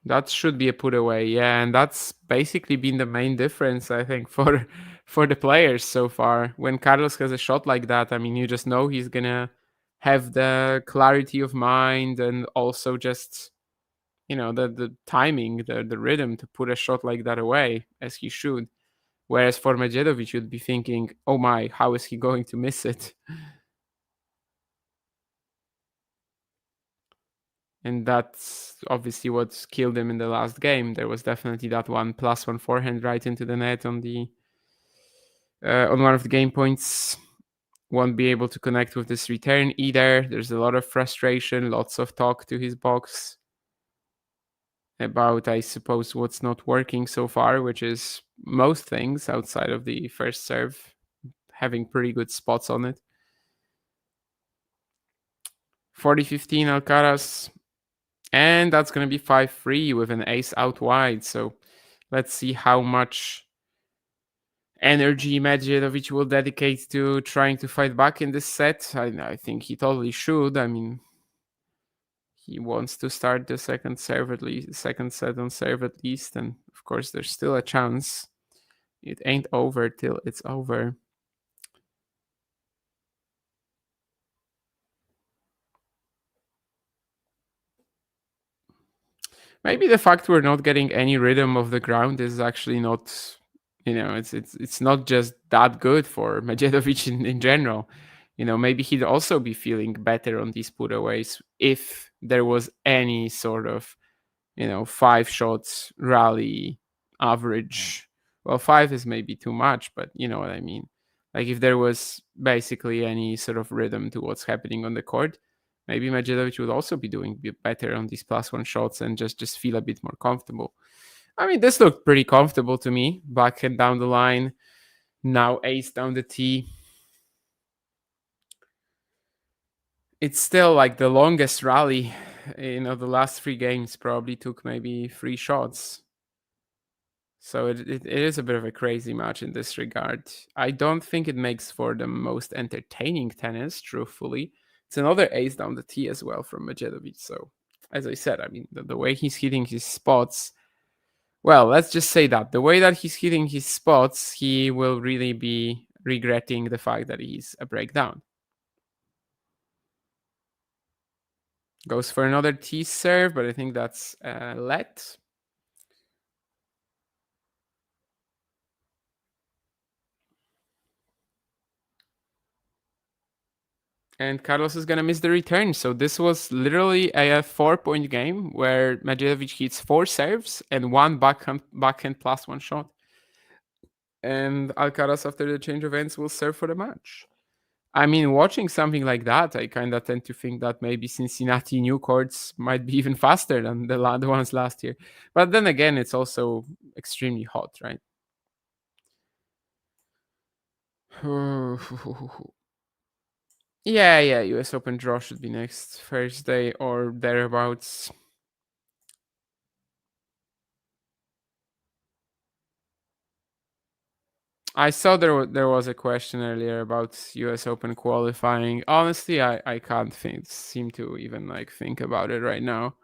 That should be a put away, yeah, and that's basically been the main difference, I think, for the players so far. When Carlos has a shot like that, I mean, you just know he's gonna have the clarity of mind, and also just the timing, the rhythm to put a shot like that away as he should. Whereas for Medjedovic, you'd be thinking, oh my, how is he going to miss it? And that's obviously what killed him in the last game. There was definitely that +1 forehand right into the net on one of the game points. Won't be able to connect with this return either. There's a lot of frustration, lots of talk to his box about, I suppose, what's not working so far, which is most things outside of the first serve, having pretty good spots on it. 40-15 Alcaraz, and that's going to be 5-3 with an ace out wide. So let's see how much energy Medjedovic will dedicate to trying to fight back in this set. I think he totally should. I mean, he wants to start the second set on serve at least, and of course there's still a chance. It ain't over till it's over. Maybe the fact we're not getting any rhythm of the ground is actually not, it's not just that good for Medjedovic in general. Maybe he'd also be feeling better on these putaways if there was any sort of, 5 shots rally average. Well, 5 is maybe too much, but you know what I mean. Like if there was basically any sort of rhythm to what's happening on the court, maybe Medjedovic would also be doing better on these +1 shots and just feel a bit more comfortable. I mean, this looked pretty comfortable to me. Backhand down the line, now ace down the tee. It's still like the longest rally. The last 3 games probably took maybe 3 shots. So it is a bit of a crazy match in this regard. I don't think it makes for the most entertaining tennis, truthfully. It's another ace down the tee as well from Medjedovic. So, as I said, I mean, the way he's hitting his spots, well, let's just say that. The way that he's hitting his spots, he will really be regretting the fact that he's a breakdown. Goes for another tee serve, but I think that's let. And Carlos is going to miss the return. So this was literally a 4-point game where Medjedovic hits 4 serves and 1 backhand plus 1 shot. And Alcaraz, after the change of ends, will serve for the match. I mean, watching something like that, I kind of tend to think that maybe Cincinnati new courts might be even faster than the ones last year. But then again, it's also extremely hot, right? Yeah, US Open draw should be next Thursday or thereabouts. I saw there was a question earlier about US Open qualifying. Honestly, I can't seem to even like think about it right now.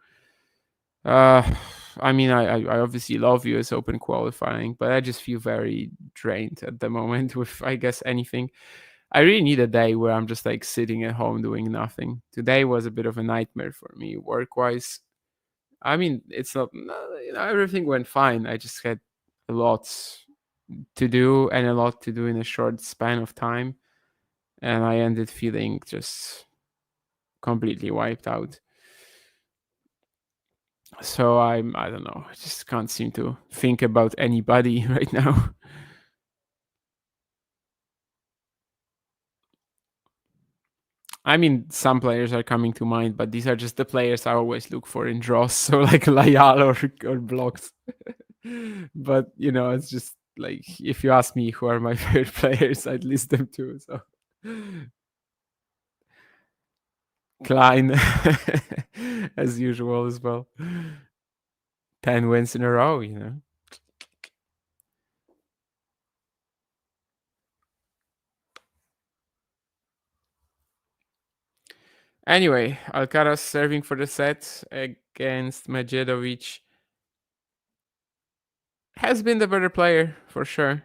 I mean, I obviously love US Open qualifying, but I just feel very drained at the moment with, I guess, anything. I really need a day where I'm just like sitting at home doing nothing. Today was a bit of a nightmare for me work-wise. I mean, it's not, everything went fine. I just had a lot to do and a lot to do in a short span of time. And I ended feeling just completely wiped out. So I don't know. I just can't seem to think about anybody right now. I mean, some players are coming to mind, but these are just the players I always look for in draws. So like Layal or blocks. But it's just like, if you ask me who are my favorite players, I'd list them too. So Klein, as usual as well. 10 wins in a row, Anyway, Alcaraz serving for the set against Medjedovic. Has been the better player for sure.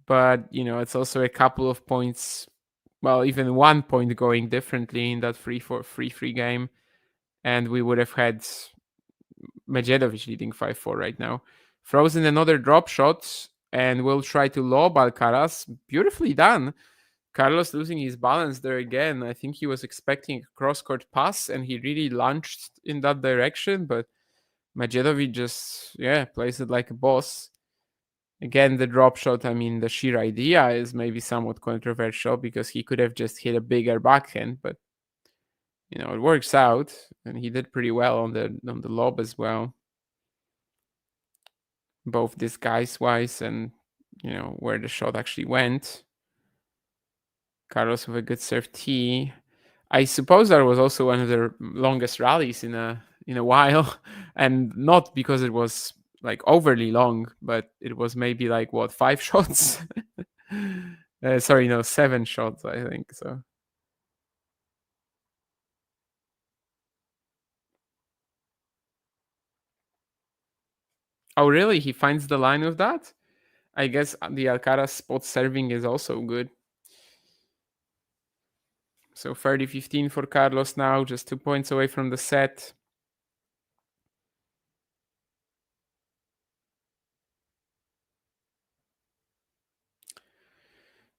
But, it's also a couple of points, well, even 1 point going differently in that 3-3 game. And we would have had Medjedovic leading 5-4 right now. Throws in another drop shot and will try to lob Alcaraz. Beautifully done. Carlos losing his balance there again. I think he was expecting a cross-court pass and he really launched in that direction, but Medjedovic just, plays it like a boss. Again, the drop shot, I mean, the sheer idea is maybe somewhat controversial because he could have just hit a bigger backhand, but it works out, and he did pretty well on the lob as well. Both disguise-wise and, where the shot actually went. Carlos with a good serve tee. I suppose that was also one of the longest rallies in a while, and not because it was like overly long, but it was maybe like 5 shots. Sorry, no, 7 shots, I think so. Oh, really? He finds the line with that? I guess the Alcaraz spot serving is also good. So 30-15 for Carlos now, just 2 points away from the set.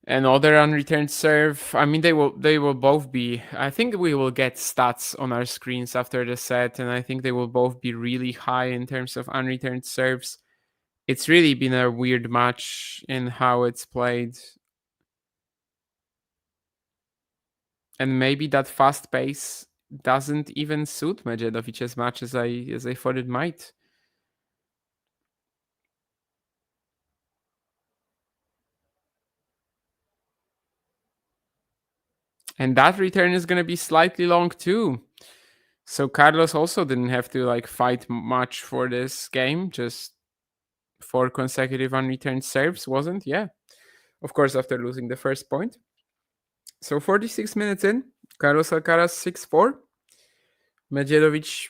Another unreturned serve. I mean, they will both be. I think we will get stats on our screens after the set, and I think they will both be really high in terms of unreturned serves. It's really been a weird match in how it's played, and maybe that fast pace doesn't even suit Medjedovic as much as I thought it might. And that return is going to be slightly long too. So Carlos also didn't have to like fight much for this game. Just 4 consecutive unreturned serves, wasn't? Yeah. Of course, after losing the first point. So 46 minutes in, Carlos Alcaraz 6-4. Medjedovic,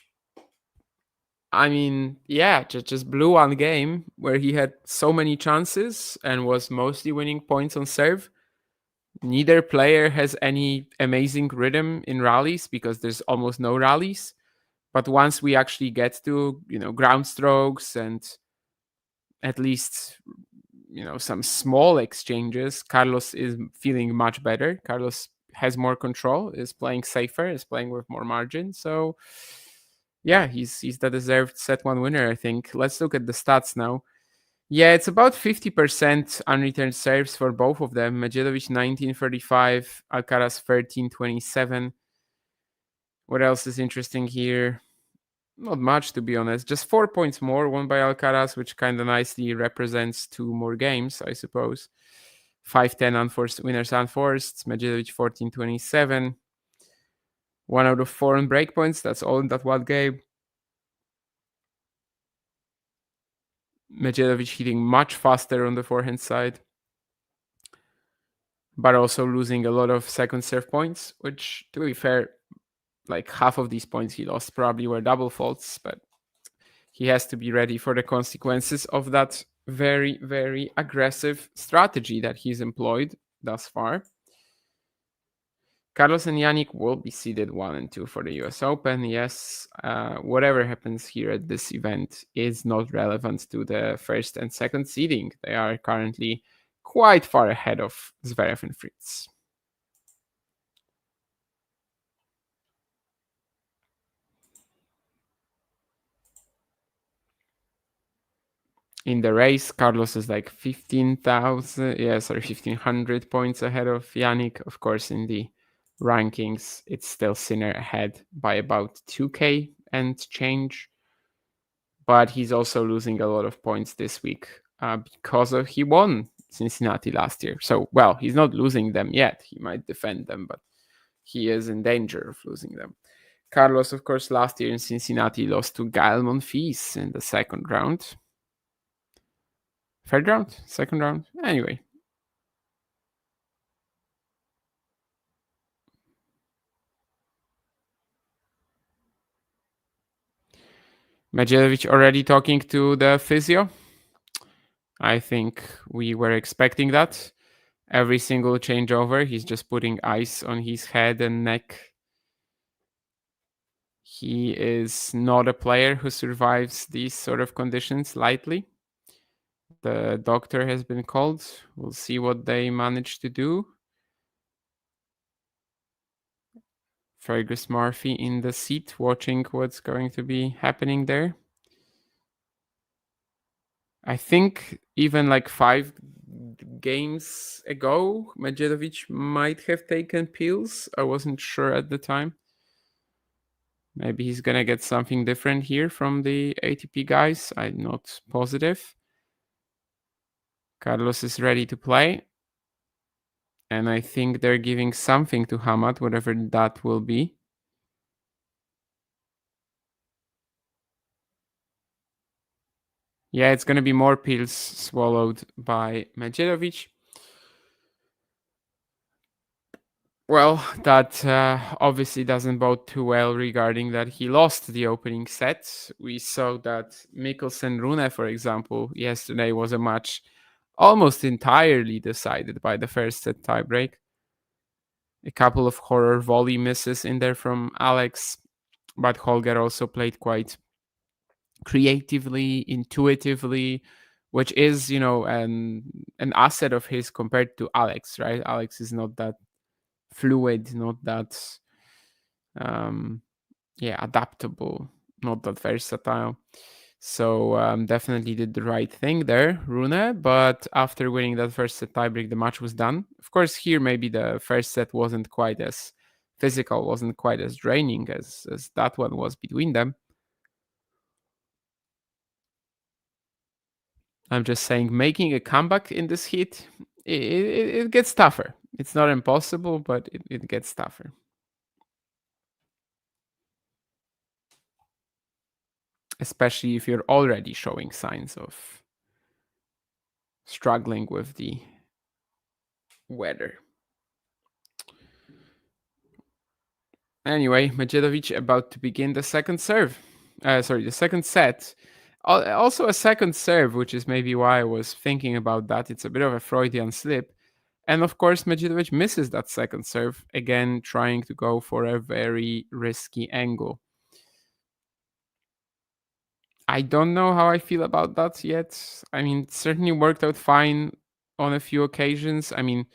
I mean, just blew one game where he had so many chances and was mostly winning points on serve. Neither player has any amazing rhythm in rallies because there's almost no rallies. But once we actually get to, ground strokes and at least, some small exchanges, Carlos is feeling much better. Carlos has more control, is playing safer, is playing with more margin. So yeah, he's the deserved set one winner, I think. Let's look at the stats now. Yeah, it's about 50% unreturned serves for both of them. Medjedovic 1935, Alcaraz 1327. What else is interesting here? Not much, to be honest. Just 4 points more won by Alcaraz, which kind of nicely represents 2 more games, I suppose. 5-10 unforced winners unforced. Medjedovic 1427. 1 out of 4 on breakpoints. That's all in that one game. Medjedovic hitting much faster on the forehand side, but also losing a lot of second serve points, which, to be fair, like half of these points he lost probably were double faults, but he has to be ready for the consequences of that very, very aggressive strategy that he's employed thus far. Carlos and Yannick will be seeded 1 and 2 for the US Open. Yes, whatever happens here at this event is not relevant to the first and second seeding. They are currently quite far ahead of Zverev and Fritz. In the race, Carlos is like 1500 points ahead of Yannick. Of course, in the rankings, it's still Sinner ahead by about 2K and change. But he's also losing a lot of points this week because he won Cincinnati last year. So, well, he's not losing them yet. He might defend them, but he is in danger of losing them. Carlos, of course, last year in Cincinnati lost to Gael Monfils in the second round. Third round? Second round? Anyway. Medjedovic already talking to the physio. I think we were expecting that. Every single changeover, he's just putting ice on his head and neck. He is not a player who survives these sort of conditions lightly. The doctor has been called. We'll see what they manage to do. Fergus Murphy in the seat watching what's going to be happening there. I think even like 5 games ago, Medjedovic might have taken pills. I wasn't sure at the time. Maybe he's going to get something different here from the ATP guys. I'm not positive. Carlos is ready to play. And I think they're giving something to Hamad, whatever that will be. Yeah, it's going to be more pills swallowed by Medjedovic. Well, that obviously doesn't bode too well regarding that he lost the opening set. We saw that Mikkelsen-Rune, for example, yesterday was a match almost entirely decided by the first set tiebreak. A couple of horror volley misses in there from Alex, but Holger also played quite creatively, intuitively, which is, you know, an asset of his compared to Alex, right? Alex is not that fluid, not that adaptable, not that versatile. So definitely did the right thing there, Rune. But after winning that first set tiebreak, the match was done. Of course, here maybe the first set wasn't quite as physical, wasn't quite as draining as that one was between them. I'm just saying, making a comeback in this heat, it gets tougher. It's not impossible, but it gets tougher. Especially if you're already showing signs of struggling with the weather. Anyway, Medjedovic about to begin the second serve. The second set. Also a second serve, which is maybe why I was thinking about that. It's a bit of a Freudian slip. And of course, Medjedovic misses that second serve, again trying to go for a very risky angle. I don't know how I feel about that yet. I mean, it certainly worked out fine on a few occasions. I mean,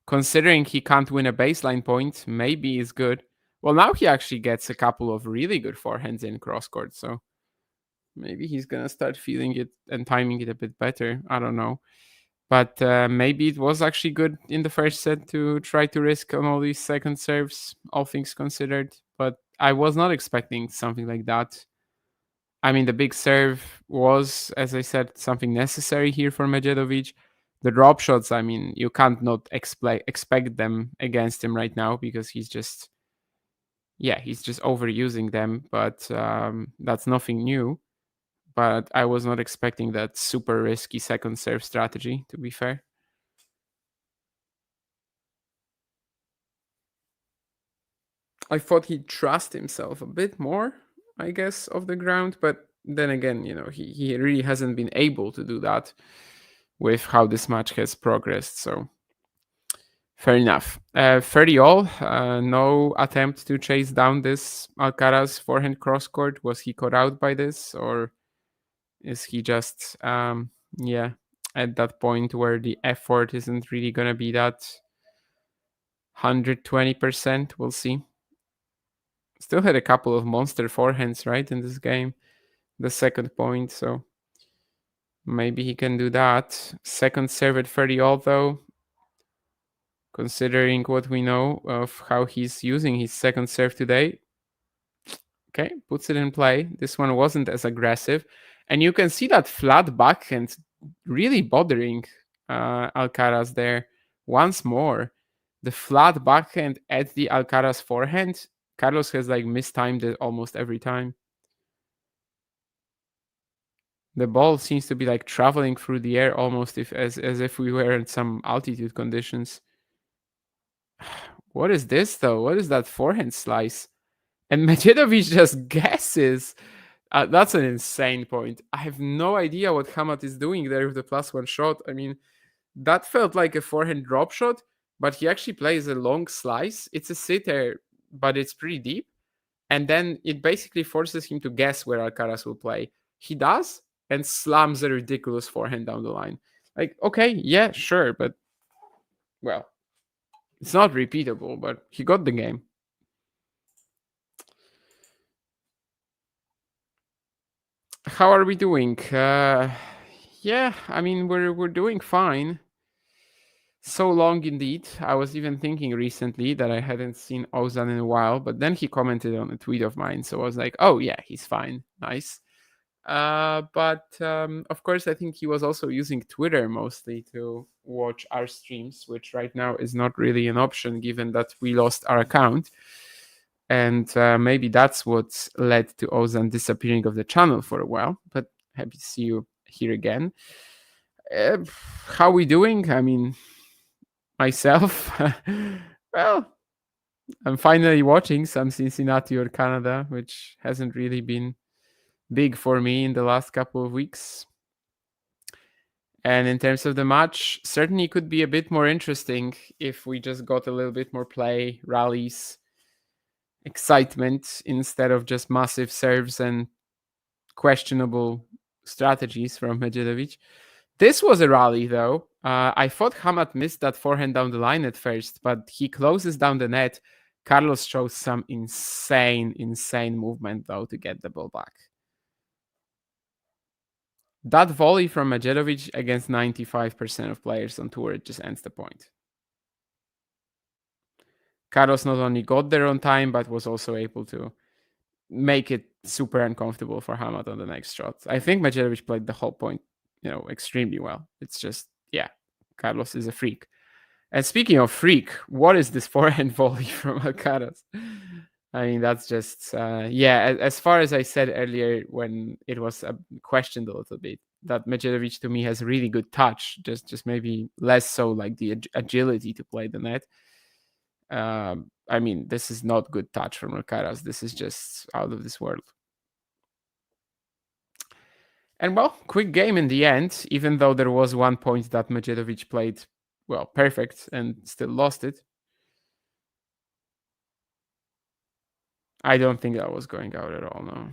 considering he can't win a baseline point, maybe is good. Well, now he actually gets a couple of really good forehands in cross court, so maybe he's gonna start feeling it and timing it a bit better. I don't know. But maybe it was actually good in the first set to try to risk on all these second serves, all things considered. But I was not expecting something like that. I mean, the big serve was, as I said, something necessary here for Medjedovic. The drop shots, I mean, you can't not expect them against him right now because he's just overusing them. But that's nothing new. But I was not expecting that super risky second serve strategy, to be fair. I thought he'd trust himself a bit more, I guess, off the ground. But then again, he really hasn't been able to do that with how this match has progressed. So fair enough. 30 all, no attempt to chase down this Alcaraz forehand cross court. Was he caught out by this, or is he just, at that point where the effort isn't really going to be that 120%? We'll see. Still had a couple of monster forehands, right, in this game. The second point, so maybe he can do that. Second serve at 30 all, though, considering what we know of how he's using his second serve today. Okay, puts it in play. This one wasn't as aggressive. And you can see that flat backhand really bothering Alcaraz there. Once more, the flat backhand at the Alcaraz forehand, Carlos has mistimed it almost every time. The ball seems to be traveling through the air almost as if we were in some altitude conditions. What is this, though? What is that forehand slice? And Medjedovic just guesses. That's an insane point. I have no idea what Hamad is doing there with the +1 shot. I mean, that felt like a forehand drop shot, but he actually plays a long slice. It's a sitter, but it's pretty deep. And then it basically forces him to guess where Alcaraz will play. He does, and slams a ridiculous forehand down the line. Okay, yeah, sure, but, well, it's not repeatable, but he got the game. How are we doing? Yeah, I mean, we're doing fine. So long indeed. I was even thinking recently that I hadn't seen Ozan in a while, but then he commented on a tweet of mine, so I was like, oh yeah, he's fine. Nice. But of course, I think he was also using Twitter mostly to watch our streams, which right now is not really an option given that we lost our account. And maybe that's what led to Ozan disappearing of the channel for a while. But happy to see you here again. How we doing? I mean, myself, well, I'm finally watching some Cincinnati or Canada, which hasn't really been big for me in the last couple of weeks. And in terms of the match, certainly could be a bit more interesting if we just got a little bit more play, rallies, excitement, instead of just massive serves and questionable strategies from Medjedovic. This was a rally, though. I thought Hamad missed that forehand down the line at first, but he closes down the net. Carlos shows some insane movement, though, to get the ball back. That volley from Medjedovic against 95% of players on tour, it just ends the point. Carlos not only got there on time, but was also able to make it super uncomfortable for Hamad on the next shot. I think Medjedovic played the whole point, extremely well. It's just, yeah, Carlos is a freak. And speaking of freak, what is this forehand volley from Alcaraz? I mean, that's just, as far as I said earlier when it was questioned a little bit, that Medjedovic to me has really good touch, just maybe less so like the agility to play the net. I mean, this is not good touch from Alcaraz. This is just out of this world. And well, quick game in the end, even though there was one point that Medjedovic played, well, perfect and still lost it. I don't think that was going out at all, no.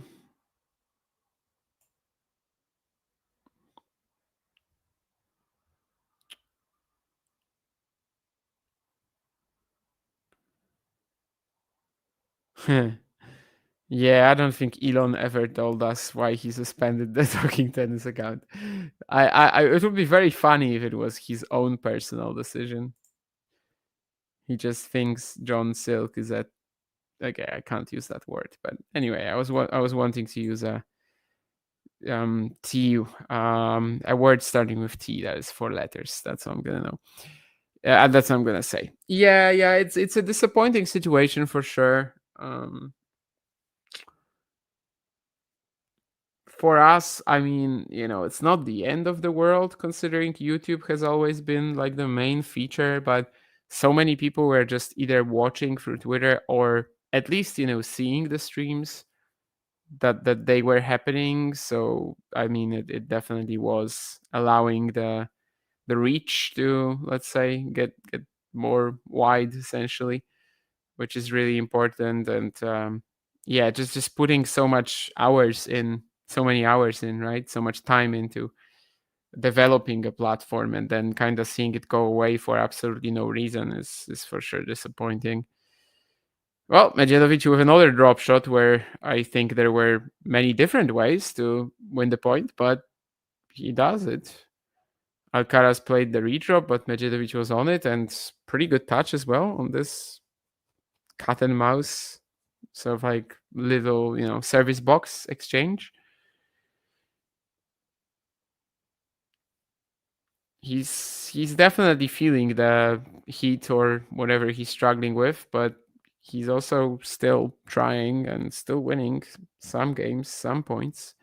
Yeah, I don't think Elon ever told us why he suspended the Talking Tennis account. It would be very funny if it was his own personal decision. He just thinks John Silk is at. Okay, I can't use that word, but anyway, I was wanting to use a T, a word starting with T that is 4 letters. That's what I'm gonna know. That's what I'm gonna say. Yeah, it's a disappointing situation for sure. For us, I mean, it's not the end of the world considering YouTube has always been like the main feature, but so many people were just either watching through Twitter or at least, seeing the streams that they were happening. So I mean, it definitely was allowing the reach to, let's say, get more wide essentially, which is really important. And yeah, just putting so many hours in, right? So much time into developing a platform and then kind of seeing it go away for absolutely no reason is for sure disappointing. Well, Medjedovic with another drop shot where I think there were many different ways to win the point, but he does it. Alcaraz played the redrop, but Medjedovic was on it, and pretty good touch as well on this cat and mouse sort of like little, service box exchange. He's definitely feeling the heat or whatever he's struggling with, but he's also still trying and still winning some games, some points.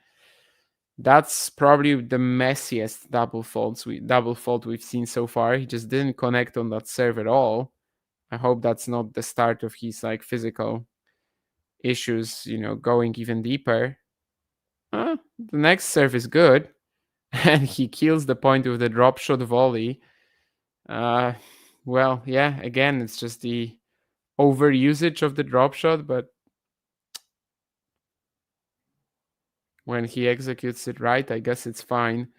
That's probably the messiest double fault we've seen so far. He just didn't connect on that serve at all. I hope that's not the start of his like physical issues, going even deeper. The next serve is good, and he kills the point with the drop shot volley. Well, yeah, again, it's just the overusage of the drop shot, but when he executes it right, I guess it's fine.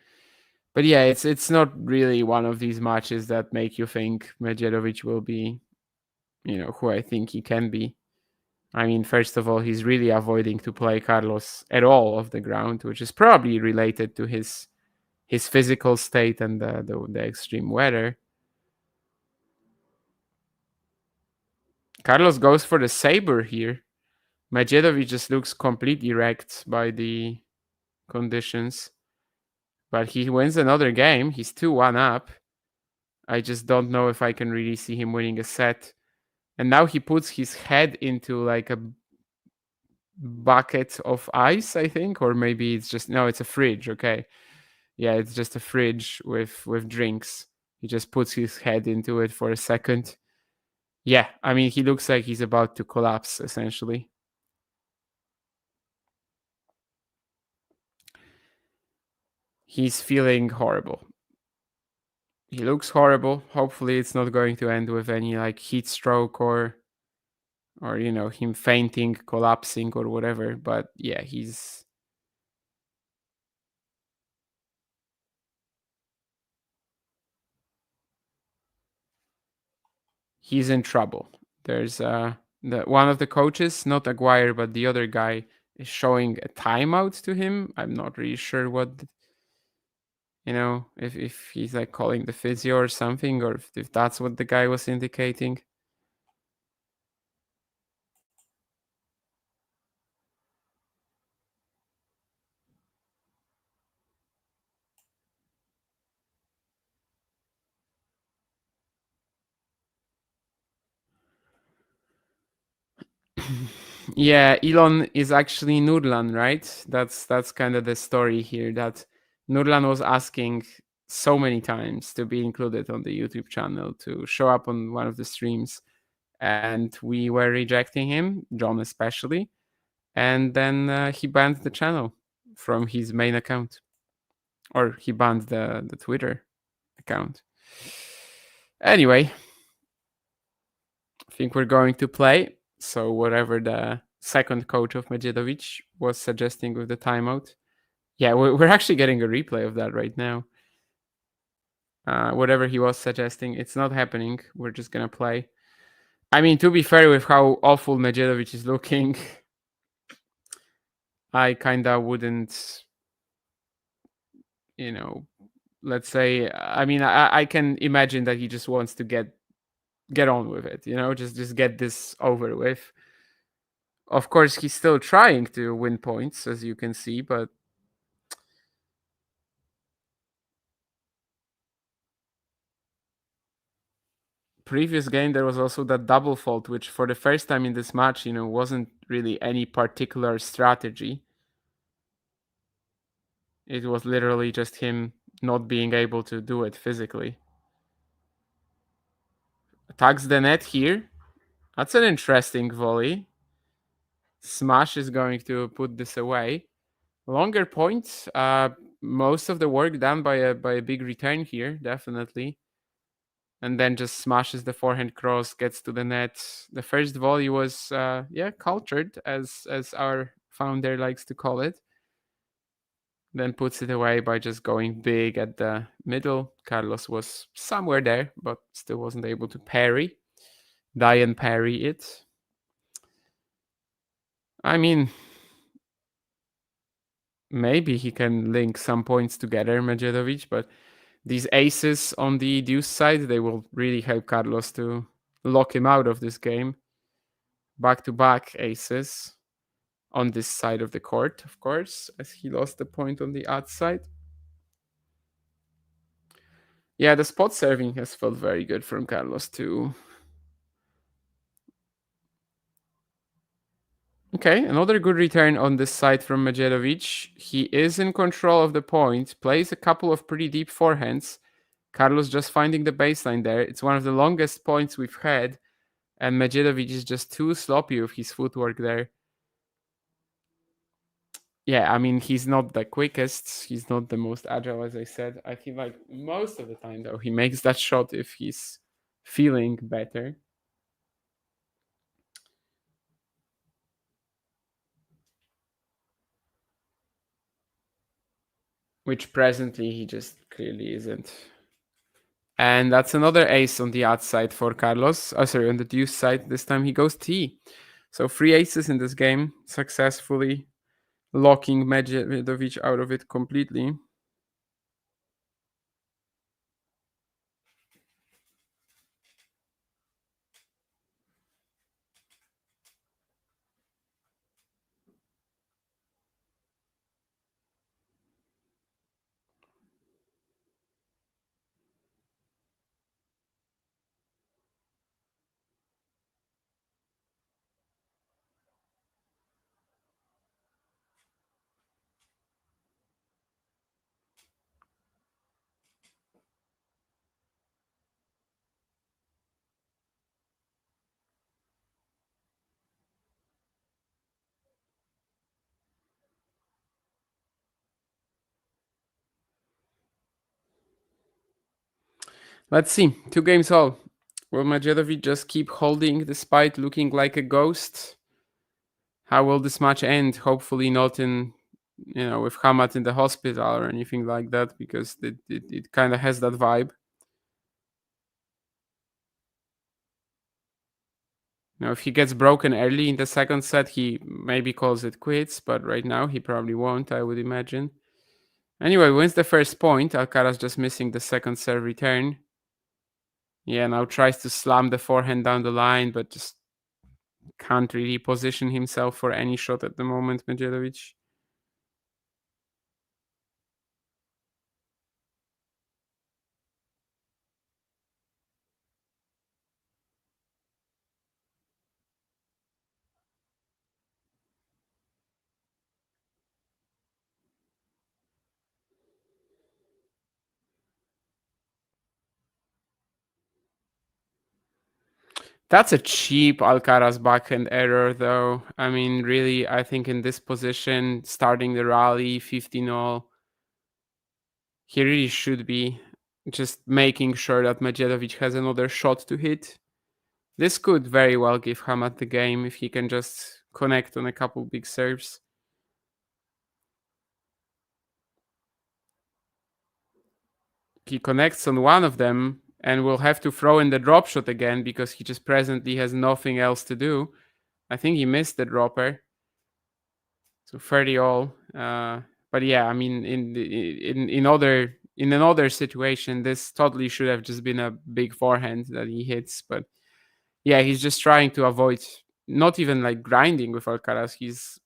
But yeah, it's not really one of these matches that make you think Medjedovic will be, who I think he can be. I mean, first of all, he's really avoiding to play Carlos at all off the ground, which is probably related to his physical state and the extreme weather. Carlos goes for the saber here. Medjedovic just looks completely wrecked by the conditions. But he wins another game. He's 2-1 up. I just don't know if I can really see him winning a set. And now he puts his head into like a bucket of ice, I think. Or maybe it's just... No, it's a fridge. Okay. Yeah, it's just a fridge with drinks. He just puts his head into it for a second. Yeah, I mean, he looks like he's about to collapse, essentially. He's feeling horrible. He looks horrible. Hopefully it's not going to end with any like heat stroke or him fainting, collapsing or whatever. But yeah, he's in trouble. There's one of the coaches, not Aguirre, but the other guy, is showing a timeout to him. I'm not really sure what, if he's like calling the physio or something, or if that's what the guy was indicating. Yeah, Elon is actually Nurlan, right? That's kind of the story here, that Nurlan was asking so many times to be included on the YouTube channel, to show up on one of the streams, and we were rejecting him, John especially, and then he banned the channel from his main account, or he banned the Twitter account. Anyway, I think we're going to play. So whatever the second coach of Medjedovic was suggesting with the timeout. Yeah, we're actually getting a replay of that right now. Whatever he was suggesting, it's not happening. We're just going to play. I mean, to be fair, with how awful Medjedovic is looking, I kinda wouldn't, let's say. I mean, I can imagine that he just wants to get on with it, just get this over with. Of course, he's still trying to win points, as you can see, but previous game there was also that double fault, which for the first time in this match, wasn't really any particular strategy. It was literally just him not being able to do it physically. Attacks the net here. That's an interesting volley. Smash is going to put this away. Longer points. Most of the work done by a big return here, definitely. And then just smashes the forehand cross, gets to the net. The first volley was cultured, as our founder likes to call it. Then puts it away by just going big at the middle. Carlos was somewhere there, but still wasn't able to parry. Die and parry it. I mean, maybe he can link some points together, Medjedovic, but these aces on the deuce side, they will really help Carlos to lock him out of this game. Back-to-back aces on this side of the court, of course, as he lost the point on the outside. Yeah, the spot serving has felt very good from Carlos too. Okay, another good return on this side from Medjedovic. He is in control of the point, plays a couple of pretty deep forehands. Carlos just finding the baseline there. It's one of the longest points we've had, and Medjedovic is just too sloppy with his footwork there. Yeah, I mean, he's not the quickest. He's not the most agile, as I said. I feel like most of the time, though, he makes that shot if he's feeling better. Which presently he just clearly isn't. And that's another ace on the outside for Carlos. Oh, sorry, on the deuce side. This time he goes T. So 3 aces in this game, successfully locking Medjedovic out of it completely. Let's see. 2 games all. Will Medjedovic just keep holding despite looking like a ghost? How will this match end? Hopefully not in, with Hamad in the hospital or anything like that, because it kind of has that vibe. Now, if he gets broken early in the second set, he maybe calls it quits, but right now he probably won't, I would imagine. Anyway, wins the first point. Alcaraz just missing the second serve return. Yeah, now tries to slam the forehand down the line, but just can't really position himself for any shot at the moment, Medjedovic. That's a cheap Alcaraz backhand error, though. I mean, really, I think in this position, starting the rally, 15-0, he really should be just making sure that Medjedovic has another shot to hit. This could very well give Hamad the game if he can just connect on a couple big serves. He connects on one of them, and will have to throw in the drop shot again because he just presently has nothing else to do. I think he missed the dropper. So 30 all. But yeah, I mean, in another situation, this totally should have just been a big forehand that he hits. But yeah, he's just trying to avoid, not even like grinding with Alcaraz. He's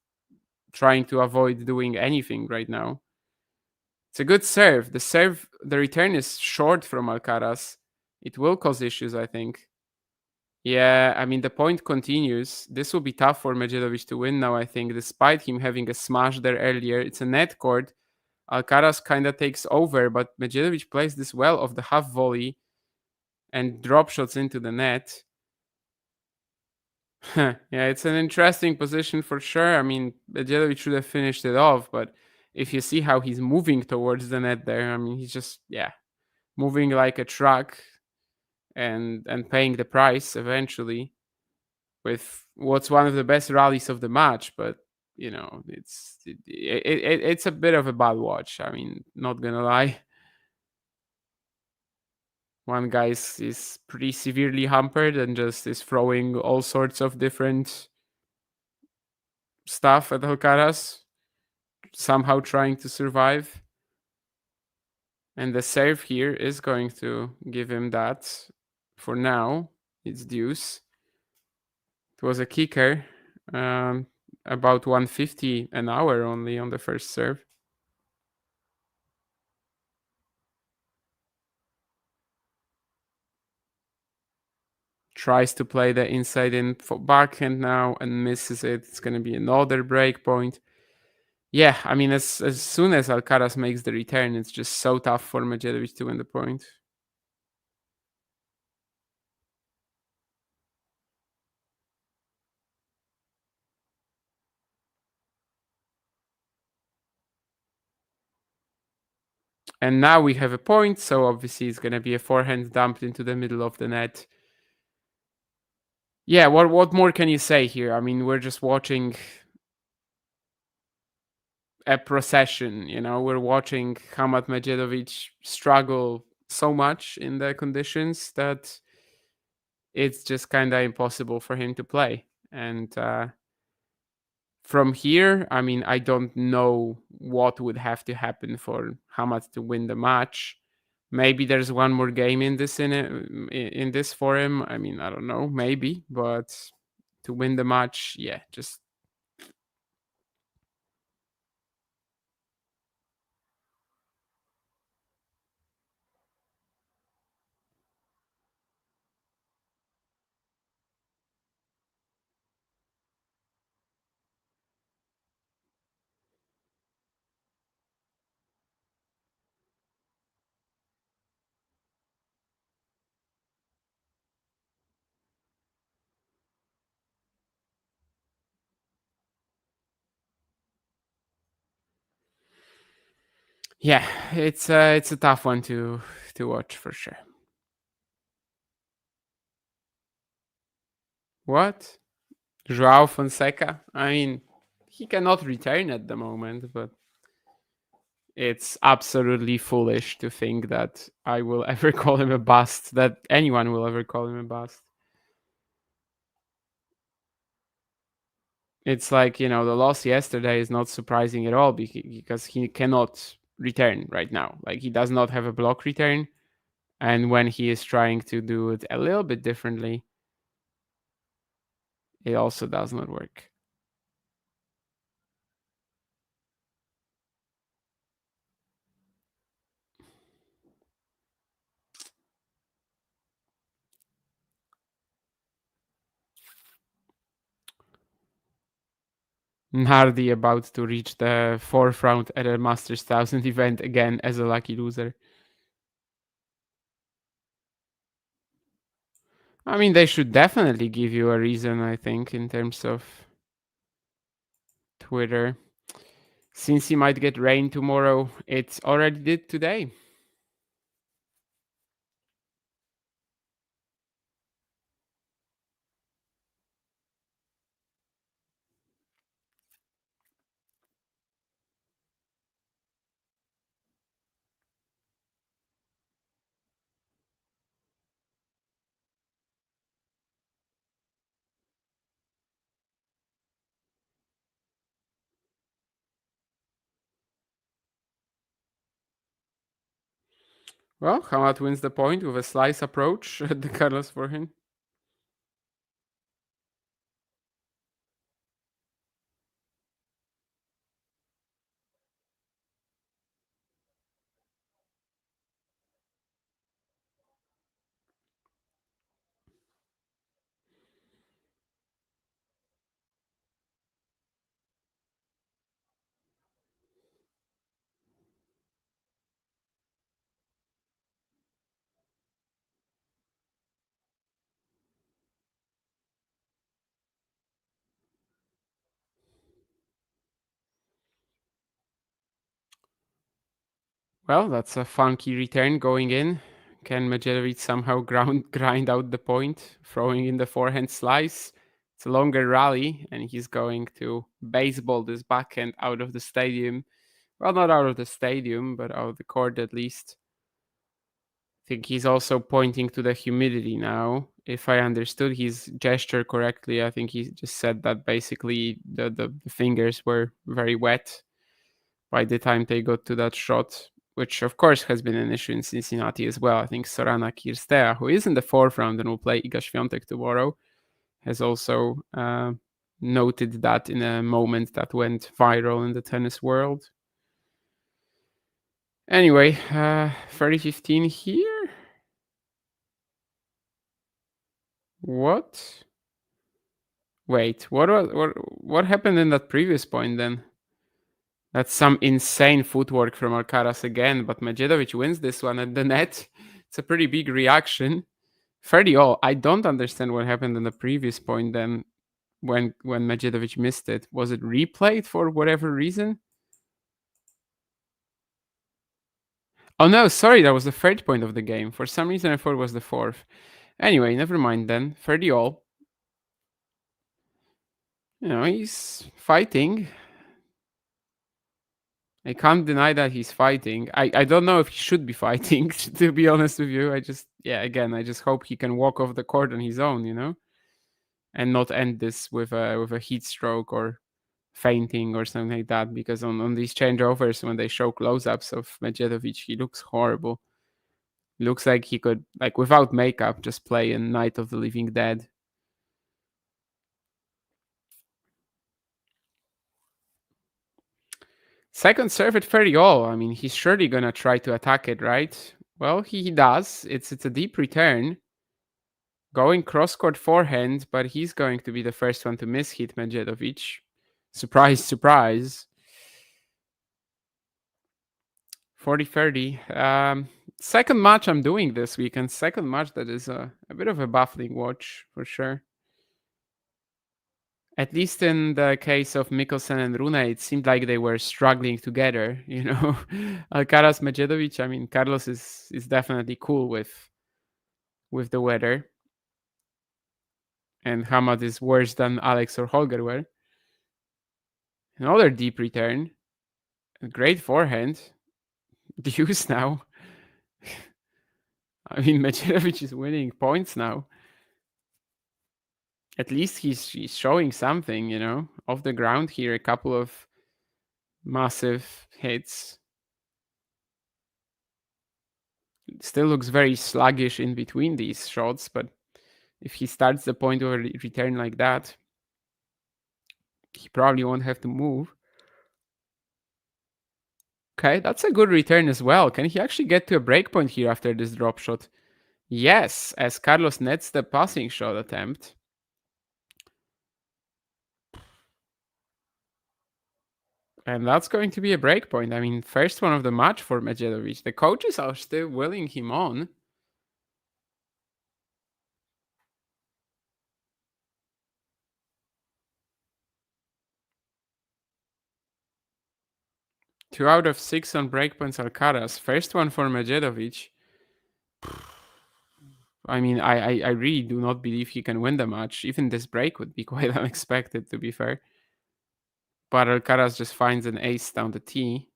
trying to avoid doing anything right now. It's a good serve. The return is short from Alcaraz. It will cause issues, I think. Yeah, I mean, the point continues. This will be tough for Medjedovic to win now, I think, despite him having a smash there earlier. It's a net court. Alcaraz kind of takes over, but Medjedovic plays this well off the half volley and drop shots into the net. Yeah, it's an interesting position for sure. I mean, Medjedovic should have finished it off, but if you see how he's moving towards the net there, I mean, he's just, yeah, moving like a truck and paying the price eventually with what's one of the best rallies of the match. But you know, it's a bit of a bad watch. I mean, not gonna lie. One guy is pretty severely hampered and just is throwing all sorts of different stuff at Alcaraz, somehow trying to survive. And the serve here is going to give him that. For now, it's deuce. It was a kicker, about 150 an hour only on the first serve. Tries to play the inside in backhand now and misses it. It's going to be another break point. Yeah, I mean, as soon as Alcaraz makes the return, it's just so tough for Medjedovic to win the point. And now we have a point, so obviously it's going to be a forehand dumped into the middle of the net. Yeah, what more can you say here? I mean, we're just watching a procession, you know? We're watching Hamad Medjedovic struggle so much in the conditions that it's just kind of impossible for him to play. And from here, I mean, I don't know what would have to happen for Hamad to win the match. Maybe there's one more game in this in this for him. I mean, I don't know, maybe, but to win the match, yeah, just yeah, it's a tough one to watch for sure. What? Joao Fonseca? I mean, he cannot return at the moment, but it's absolutely foolish to think that I will ever call him a bust, that anyone will ever call him a bust. It's like, you know, the loss yesterday is not surprising at all because he cannot return right now. Like, he does not have a block return. And when he is trying to do it a little bit differently, it also does not work. Nardi about to reach the fourth round at a Masters 1000 event again as a lucky loser. I mean, they should definitely give you a reason, I think, in terms of Twitter. Since he might get rain tomorrow, it already did today. Well, Hamad wins the point with a slice approach at the Carlos forehand. Well, that's a funky return going in. Can Medjedovic somehow grind out the point, throwing in the forehand slice? It's a longer rally, and he's going to baseball this backhand out of the stadium. Well, not out of the stadium, but out of the court at least. I think he's also pointing to the humidity now. If I understood his gesture correctly, I think he just said that basically the fingers were very wet by the time they got to that shot, which of course has been an issue in Cincinnati as well. I think Sorana Kirstea, who is in the fourth round and will play Iga Świątek tomorrow, has also noted that in a moment that went viral in the tennis world. Anyway, 30-15 here. What? Wait, what happened in that previous point then? That's some insane footwork from Alcaraz again, but Medjedovic wins this one at the net. It's a pretty big reaction. 30-all. I don't understand what happened in the previous point then when Medjedovic missed it. Was it replayed for whatever reason? Oh no, sorry, that was the third point of the game. For some reason I thought it was the fourth. Anyway, never mind then. 30-all. You know, he's fighting. I can't deny that he's fighting. I don't know if he should be fighting, to be honest with you. I just hope he can walk off the court on his own, you know, and not end this with a heat stroke or fainting or something like that. Because on these changeovers, when they show close-ups of Medjedovic, he looks horrible. Looks like he could, like without makeup, just play in Night of the Living Dead. Second serve at 30-all. I mean, he's surely gonna try to attack it, right? Well, he does. It's a deep return. Going cross-court forehand, but he's going to be the first one to miss hit Medjedovic. Surprise, surprise. 40-30. Second match I'm doing this weekend. Second match that is a bit of a baffling watch, for sure. At least in the case of Mikkelsen and Rune, it seemed like they were struggling together, you know. Alcaraz, Medjedovic, I mean, Carlos is definitely cool with the weather. And Hamad is worse than Alex or Holger were. Another deep return. A great forehand. Deuce now. I mean, Medjedovic is winning points now. At least he's showing something, you know. Off the ground here, a couple of massive hits. It still looks very sluggish in between these shots, but if he starts the point of a return like that, he probably won't have to move. Okay, that's a good return as well. Can he actually get to a break point here after this drop shot? Yes, as Carlos nets the passing shot attempt. And that's going to be a break point. I mean, first one of the match for Medjedovic. The coaches are still willing him on. Two out of 6 on breakpoints Alcaraz. First one for Medjedovic. I mean, I really do not believe he can win the match. Even this break would be quite unexpected, to be fair. But Alcaraz just finds an ace down the tee.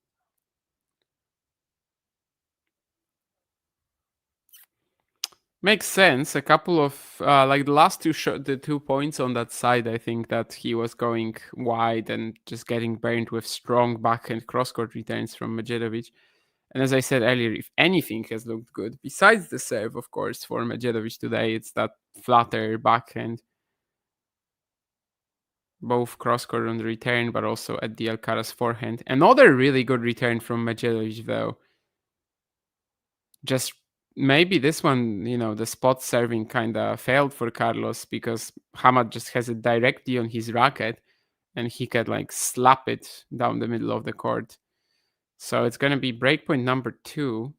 Makes sense. A couple of like the last the 2 points on that side, I think that he was going wide and just getting burned with strong backhand cross-court returns from Medjedovic. And as I said earlier, if anything has looked good, besides the serve, of course, for Medjedovic today, it's that flatter backhand. Both cross-court on the return, but also at the Alcaraz forehand. Another really good return from Medjedovic, though. Just maybe this one, the spot serving kind of failed for Carlos because Hamad just has it directly on his racket and he could like slap it down the middle of the court. So it's going to be breakpoint number 2.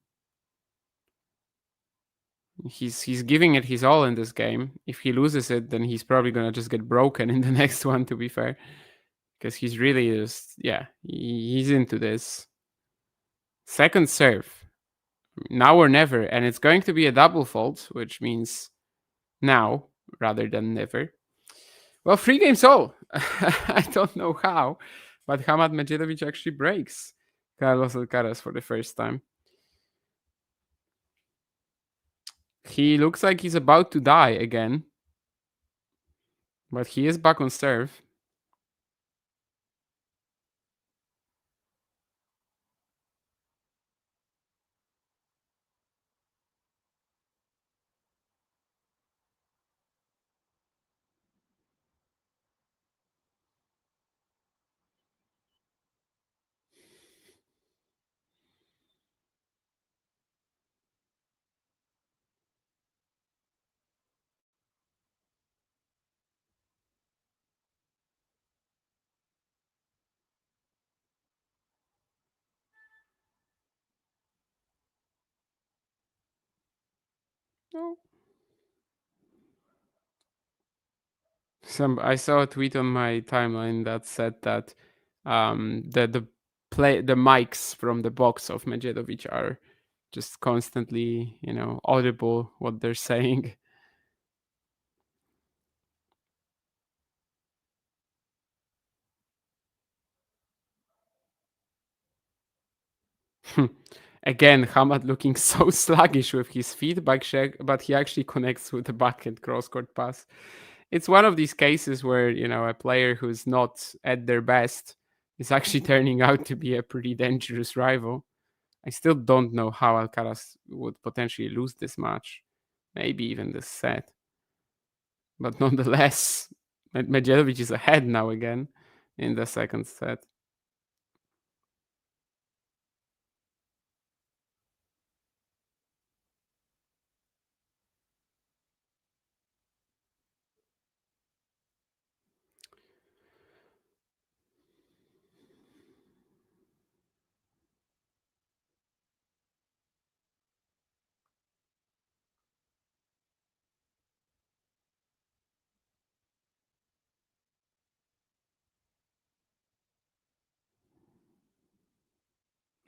He's giving it his all in this game. If he loses it, then he's probably going to just get broken in the next one, to be fair. Because he's really just, he's into this. Second serve. Now or never. And it's going to be a double fault, which means now rather than never. Well, 3 games all. I don't know how, but Hamad Medjedovic actually breaks Carlos Alcaraz for the first time. He looks like he's about to die again, but he is back on serve. No. I saw a tweet on my timeline that said that the mics from the box of Medjedovic are just constantly, audible what they're saying. Again, Hamad looking so sluggish with his feet back check, but he actually connects with the backhand cross-court pass. It's one of these cases where, a player who's not at their best is actually turning out to be a pretty dangerous rival. I still don't know how Alcaraz would potentially lose this match, maybe even this set. But nonetheless, Medjedovic is ahead now again in the second set.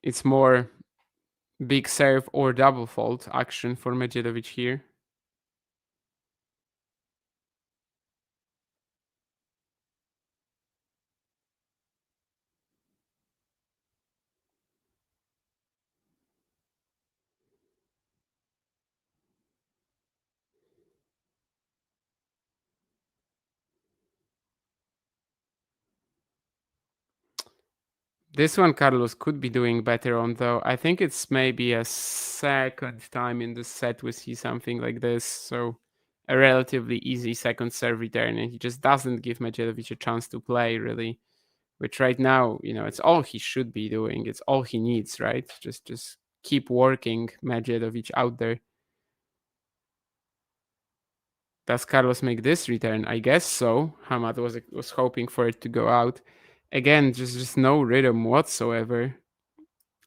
It's more big serve or double fault action for Medjedovic here. This one Carlos could be doing better on, though. I think it's maybe a second time in the set we see something like this. So a relatively easy second serve return, and he just doesn't give Medjedovic a chance to play, really. Which right now, it's all he should be doing. It's all he needs, right? Just keep working Medjedovic out there. Does Carlos make this return? I guess so. Hamad was hoping for it to go out. Again, just no rhythm whatsoever.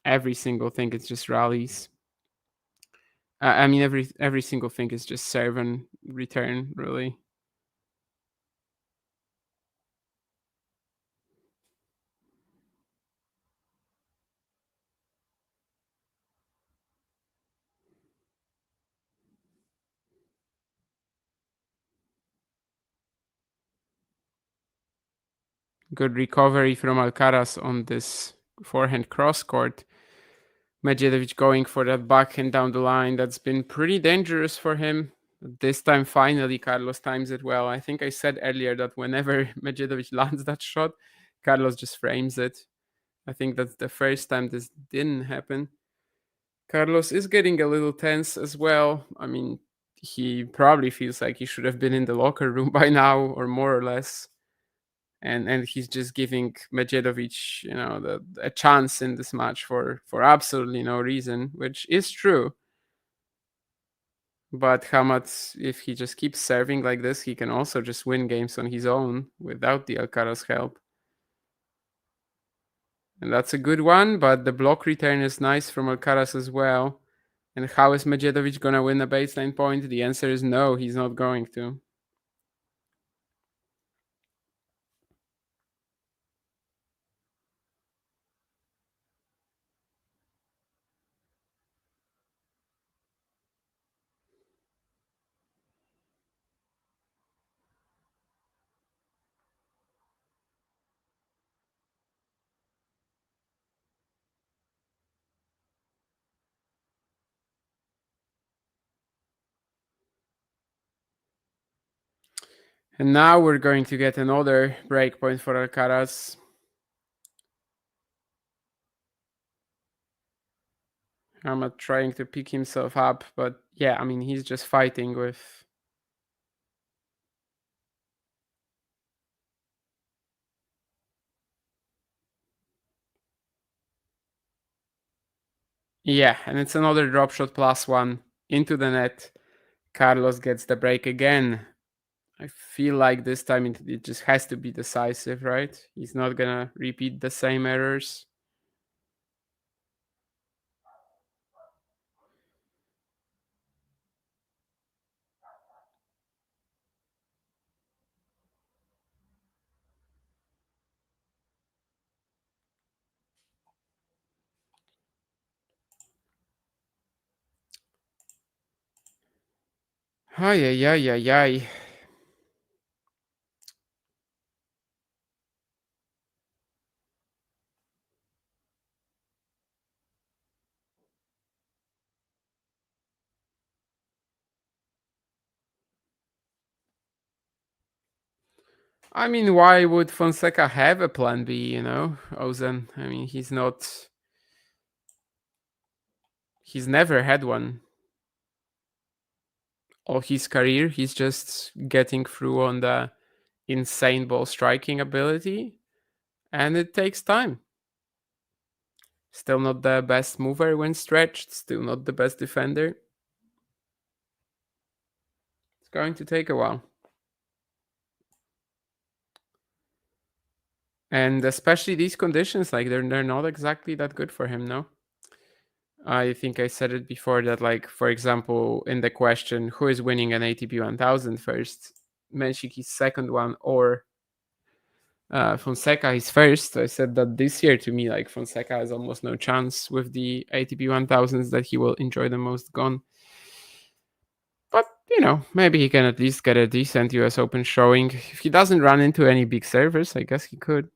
Every single thing is just rallies. I mean, every single thing is just serve and return, really. Good recovery from Alcaraz on this forehand cross court. Medjedovic going for that backhand down the line. That's been pretty dangerous for him. This time, finally, Carlos times it well. I think I said earlier that whenever Medjedovic lands that shot, Carlos just frames it. I think that's the first time this didn't happen. Carlos is getting a little tense as well. I mean, he probably feels like he should have been in the locker room by now, or more or less. And he's just giving Medjedovic, a chance in this match for absolutely no reason, which is true. But Hamad, if he just keeps serving like this, he can also just win games on his own without the Alcaraz help. And that's a good one, but the block return is nice from Alcaraz as well. And how is Medjedovic gonna win a baseline point? The answer is no, he's not going to. And now we're going to get another breakpoint for Alcaraz. Hamad trying to pick himself up, but yeah, I mean, he's just fighting with... Yeah, and it's another drop shot +1 into the net. Carlos gets the break again. I feel like this time it just has to be decisive, right? He's not gonna repeat the same errors. Ay, ay, ay, ay, ay. I mean, why would Fonseca have a plan B, Ozen? I mean, he's never had one. All his career, he's just getting through on the insane ball striking ability, and it takes time. Still not the best mover when stretched, still not the best defender. It's going to take a while. And especially these conditions, like they're not exactly that good for him, no? I think I said it before that, like, for example, in the question, who is winning an ATP 1000 first? Menchik his second one, or Fonseca his first. I said that this year to me, like, Fonseca has almost no chance with the ATP 1000s that he will enjoy the most gone. But, maybe he can at least get a decent US Open showing. If he doesn't run into any big servers, I guess he could.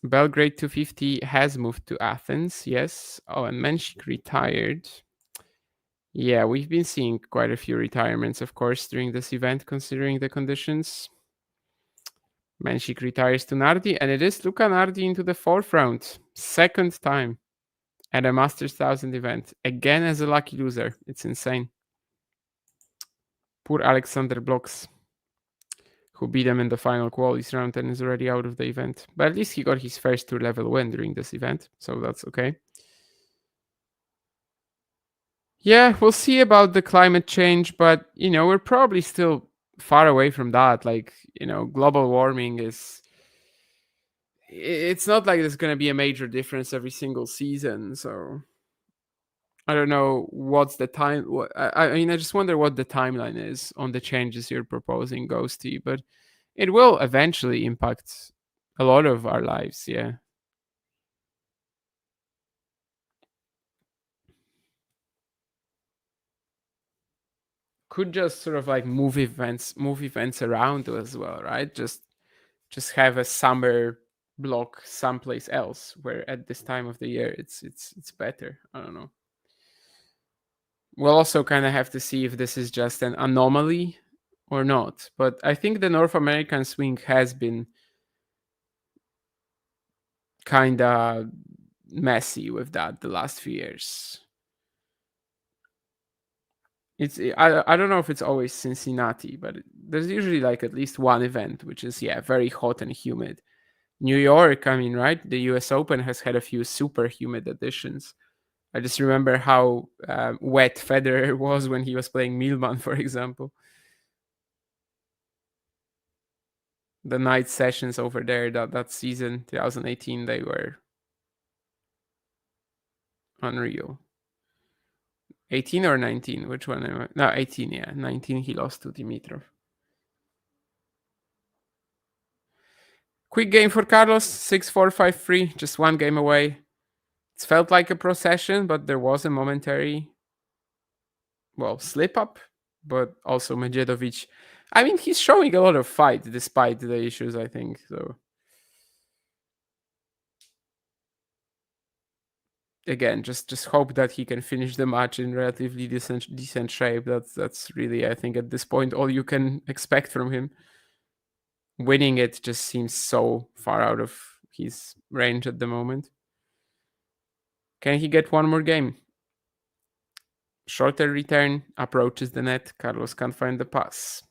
Belgrade 250 has moved to Athens, yes. Oh, and Menchik retired. Yeah, we've been seeing quite a few retirements, of course, during this event, considering the conditions. Menchik retires to Nardi, and it is Luca Nardi into the fourth round. Second time at a Masters 1000 event. Again as a lucky loser. It's insane. Poor Alexander Blocks, who beat him in the final qualies round and is already out of the event. But at least he got his first tour level win during this event, so that's okay. Yeah, we'll see about the climate change, but, we're probably still far away from that. Like, global warming it's not like there's going to be a major difference every single season, so I don't know what's the time. I mean, I just wonder what the timeline is on the changes you're proposing, Ghosty, but it will eventually impact a lot of our lives, yeah. Could just sort of like move events around as well, right? Just have a summer block someplace else where at this time of the year it's better. I don't know. We'll also kind of have to see if this is just an anomaly or not. But I think the North American swing has been kind of messy with that the last few years. I don't know if it's always Cincinnati, but there's usually like at least one event which is very hot and humid. New York, I mean, right? The US Open has had a few super humid editions. I just remember how wet Federer was when he was playing Milman, for example. The night sessions over there that season, 2018, they were unreal. 18 or 19? Which one am I? No, 18, yeah. 19 he lost to Dimitrov. Quick game for Carlos, 6-4, 5-3, just one game away. It felt like a procession, but there was a momentary, slip up. But also Medjedovic, I mean, he's showing a lot of fight despite the issues, I think. So again, just hope that he can finish the match in relatively decent shape. That's really, I think, at this point, all you can expect from him. Winning it just seems so far out of his range at the moment. Can he get one more game? Shorter return, approaches the net. Carlos can't find the pass.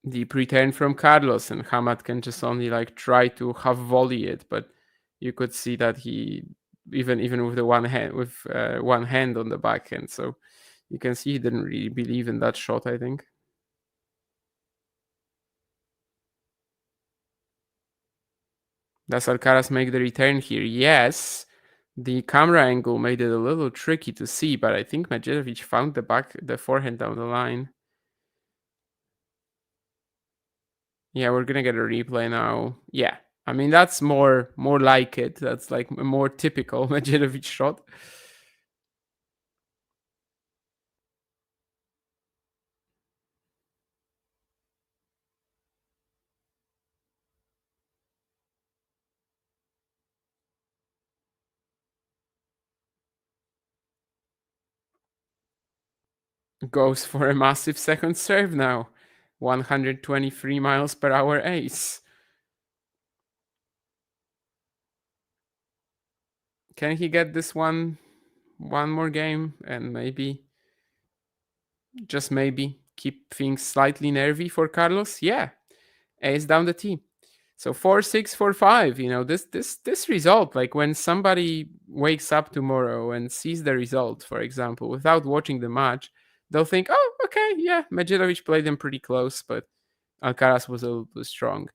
Deep return from Carlos, and Hamad can just only try to half volley it, but you could see that he even with the one hand on the backhand, so you can see he didn't really believe in that shot, I think. Does Alcaraz make the return here? Yes. The camera angle made it a little tricky to see, but I think Medjedovic found the forehand down the line. Yeah, we're gonna get a replay now. Yeah, I mean, that's more like it. That's like a more typical Medjedovic shot. Goes for a massive second serve now. 123 miles per hour ace. Can he get this one more game and maybe, just maybe, keep things slightly nervy for Carlos? Yeah, ace down the tee. So 4-6, 4-5. You know, this result, like when somebody wakes up tomorrow and sees the result, for example, without watching the match, they'll think, oh, okay, yeah, Medjedovic played them pretty close, but Alcaraz was a little too strong.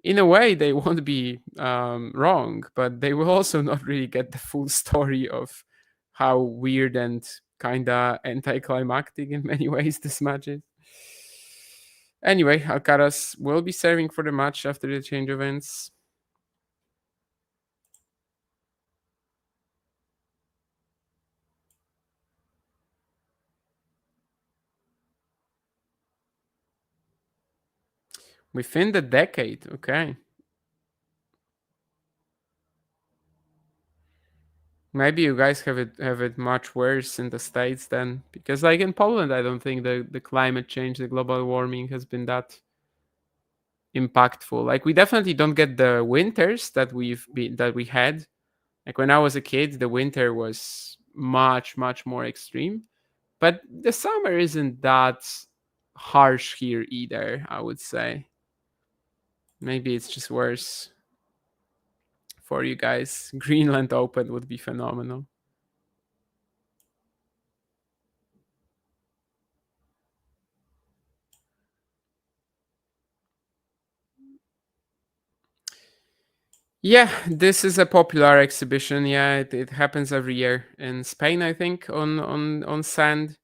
In a way, they won't be wrong, but they will also not really get the full story of how weird and kind of anticlimactic in many ways this match is. Anyway, Alcaraz will be serving for the match after the change of ends. Within the decade, okay. Maybe you guys have it much worse in the States then, because like in Poland, I don't think the climate change, the global warming has been that impactful. Like we definitely don't get the winters that we had. Like when I was a kid, the winter was much more extreme, but the summer isn't that harsh here either, I would say. Maybe it's just worse for you guys. Greenland Open would be phenomenal. Yeah, this is a popular exhibition. Yeah, it happens every year in Spain, I think, on sand.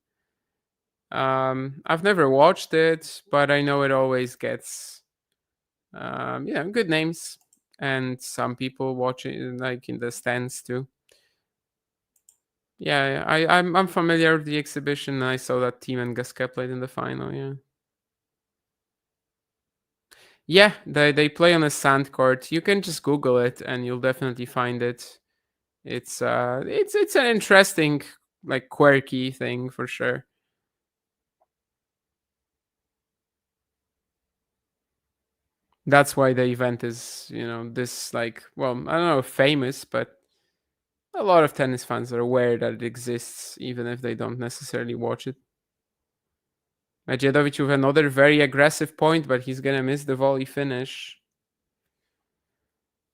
I've never watched it, but I know it always gets good names, and some people watch it like in the stands too. Yeah, I'm familiar with the exhibition. I saw that Team and Gasquet played in the final. Yeah. Yeah, they play on a sand court. You can just Google it and you'll definitely find it. It's an interesting, like, quirky thing for sure. That's why the event is, this, like, well, I don't know, famous, but a lot of tennis fans are aware that it exists, even if they don't necessarily watch it. Medjedovic with another very aggressive point, but he's gonna miss the volley finish.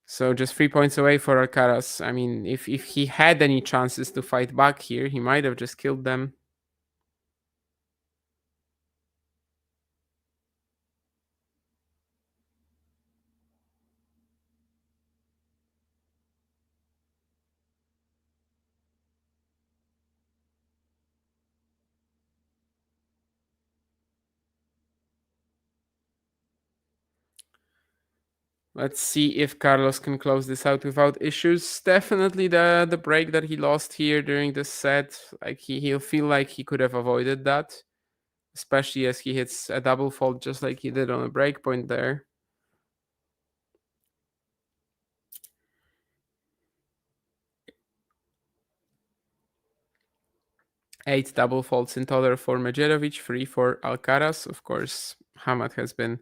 So just 3 points away for Alcaraz. I mean, if he had any chances to fight back here, he might have just killed them. Let's see if Carlos can close this out without issues. Definitely the break that he lost here during the set, like he'll feel like he could have avoided that, especially as he hits a double fault just like he did on a break point there. 8 double faults in total for Medjedovic, 3 for Alcaraz. Of course, Hamad has been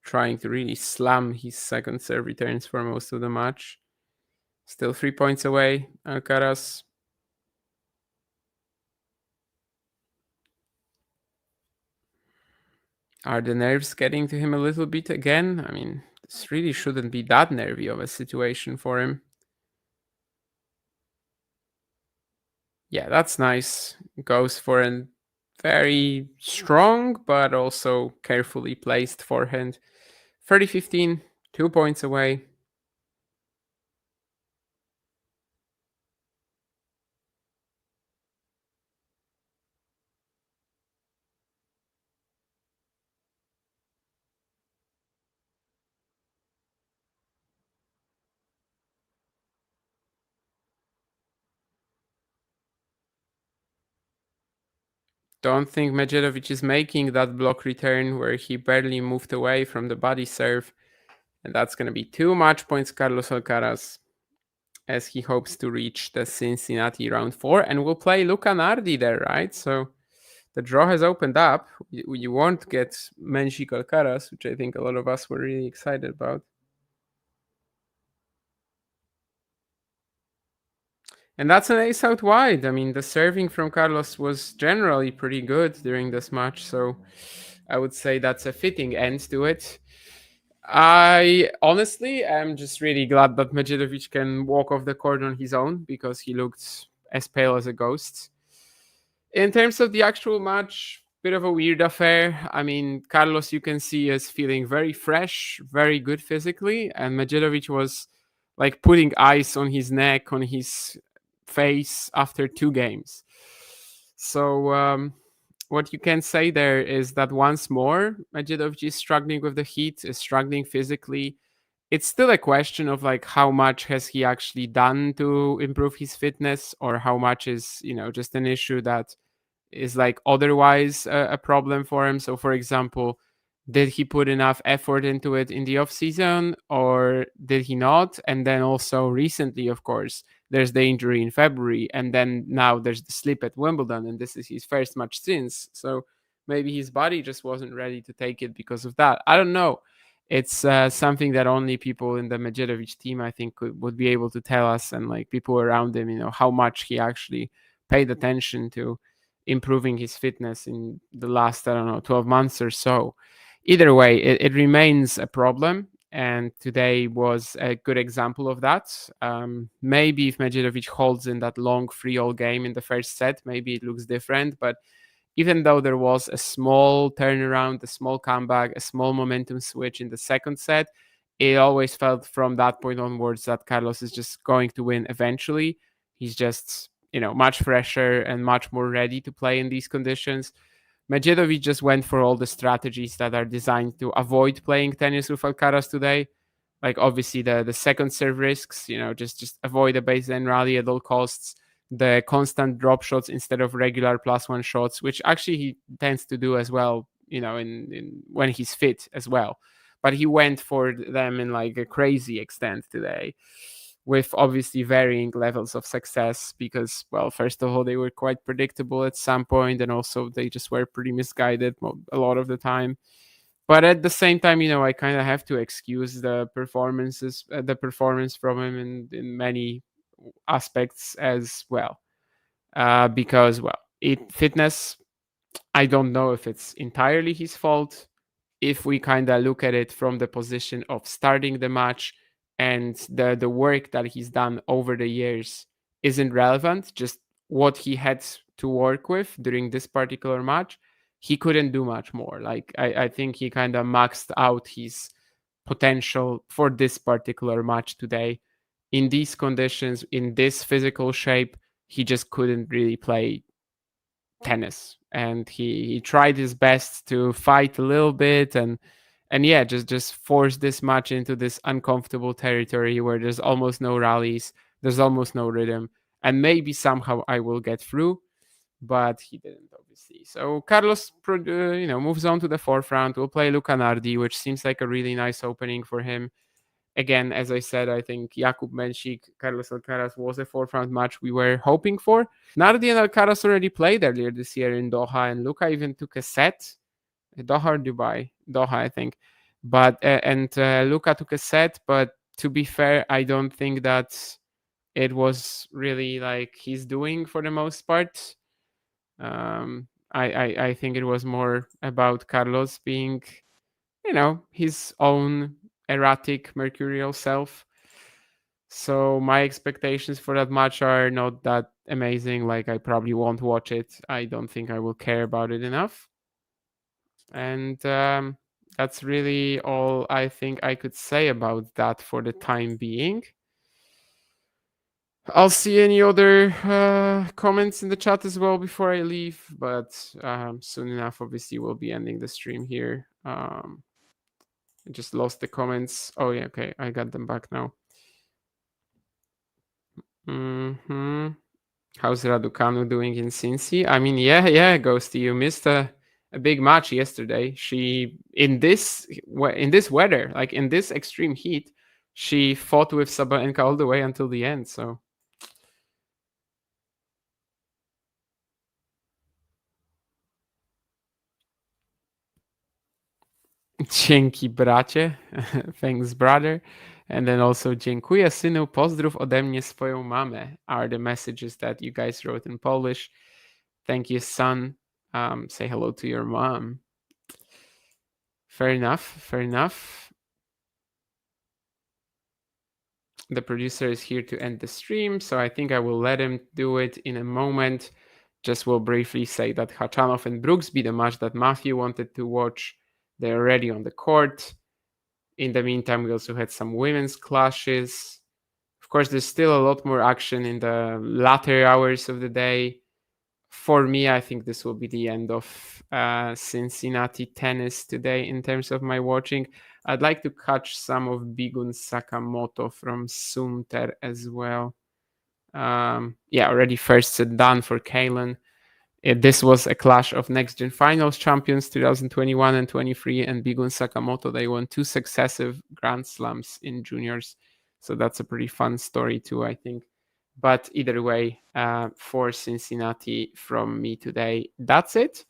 trying to really slam his second serve returns for most of the match. Still 3 points away, Alcaraz. Are the nerves getting to him a little bit again? I mean, this really shouldn't be that nervy of a situation for him. Yeah, that's nice. Goes for a very strong but also carefully placed forehand. 30-15, 2 points away. Don't think Medjedovic is making that block return where he barely moved away from the body serve. And that's going to be too much points Carlos Alcaraz, as he hopes to reach the Cincinnati round 4. And we'll play Luca Nardi there, right? So the draw has opened up. You won't get Menchik Alcaraz, which I think a lot of us were really excited about. And that's an ace out wide. I mean, the serving from Carlos was generally pretty good during this match, so I would say that's a fitting end to it. I honestly am just really glad that Medjedovic can walk off the court on his own, because he looked as pale as a ghost. In terms of the actual match, bit of a weird affair. I mean, Carlos, you can see, is feeling very fresh, very good physically, and Medjedovic was like putting ice on his neck, on his face after 2 games. So what you can say there is that once more, Medjedovic is struggling with the heat, is struggling physically. It's still a question of like how much has he actually done to improve his fitness, or how much is, just an issue that is like otherwise a problem for him. So for example, did he put enough effort into it in the off season, or did he not? And then also recently, of course, there's the injury in February, and then now there's the slip at Wimbledon, and this is his first match since. So maybe his body just wasn't ready to take it because of that. I don't know. It's something that only people in the Medjedovic team, I think, would be able to tell us, and like people around him, how much he actually paid attention to improving his fitness in the last, 12 months or so. Either way, it remains a problem, and today was a good example of that. Maybe if Medjedovic holds in that long 3-all game in the first set, maybe it looks different, but even though there was a small turnaround, a small comeback, a small momentum switch in the second set, it always felt from that point onwards that Carlos is just going to win eventually. He's just, much fresher and much more ready to play in these conditions. Medjedovic just went for all the strategies that are designed to avoid playing tennis with Alcaraz today. Like obviously the second serve risks, just avoid a baseline rally at all costs. the constant drop shots instead of regular +1 shots, which actually he tends to do as well, in when he's fit as well. But he went for them in like a crazy extent today, with obviously varying levels of success because, well, first of all, they were quite predictable at some point, and also they just were pretty misguided a lot of the time. But at the same time, I kind of have to excuse the performance from him in many aspects as well, because, well, fitness, I don't know if it's entirely his fault. If we kind of look at it from the position of starting the match, and the work that he's done over the years isn't relevant, just what he had to work with during this particular match, he couldn't do much more. Like, I think he kind of maxed out his potential for this particular match today. In these conditions, in this physical shape, he just couldn't really play tennis, and he tried his best to fight a little bit, and yeah, just force this match into this uncomfortable territory where there's almost no rallies, there's almost no rhythm, and maybe somehow I will get through, but he didn't, obviously. So Carlos, moves on to the fourth round. We'll play Luca Nardi, which seems like a really nice opening for him. Again, as I said, I think Jakub Menšík, Carlos Alcaraz was a fourth round match we were hoping for. Nardi and Alcaraz already played earlier this year in Doha, and Luca even took a set. Doha or Dubai? Doha, I think. But Luca took a set, but to be fair, I don't think that it was really like he's doing for the most part. I think it was more about Carlos being, his own erratic mercurial self. So my expectations for that match are not that amazing. Like, I probably won't watch it. I don't think I will care about it enough. And that's really all I think I could say about that for the time being. I'll see any other comments in the chat as well before I leave, but soon enough, obviously, we'll be ending the stream here. I just lost the comments. Oh, yeah, okay, I got them back now. How's Raducanu doing in Cincy? I mean, yeah, Ghosty, you missed a big match yesterday. She, in this weather, like in this extreme heat, she fought with Sabalenka all the way until the end, so... Dzięki, bracie. Thanks, brother. And then also, dziękuję, synu, pozdrów ode mnie swoją mamę, are the messages that you guys wrote in Polish. Thank you, son. Say hello to your mom. Fair enough. The producer is here to end the stream, so I think I will let him do it in a moment. Just will briefly say that Khachanov and Brooksby, the match that Matthew wanted to watch, they're already on the court. In the meantime, we also had some women's clashes. Of course, there's still a lot more action in the latter hours of the day. For me, I think this will be the end of Cincinnati tennis today in terms of my watching. I'd like to catch some of Bigun Sakamoto from Sumter as well. Already first set done for Kalen. This was a clash of Next Gen Finals champions 2021 and 23, and Bigun Sakamoto, they won 2 successive Grand Slams in juniors. So that's a pretty fun story too, I think. But either way, for Cincinnati from me today, that's it.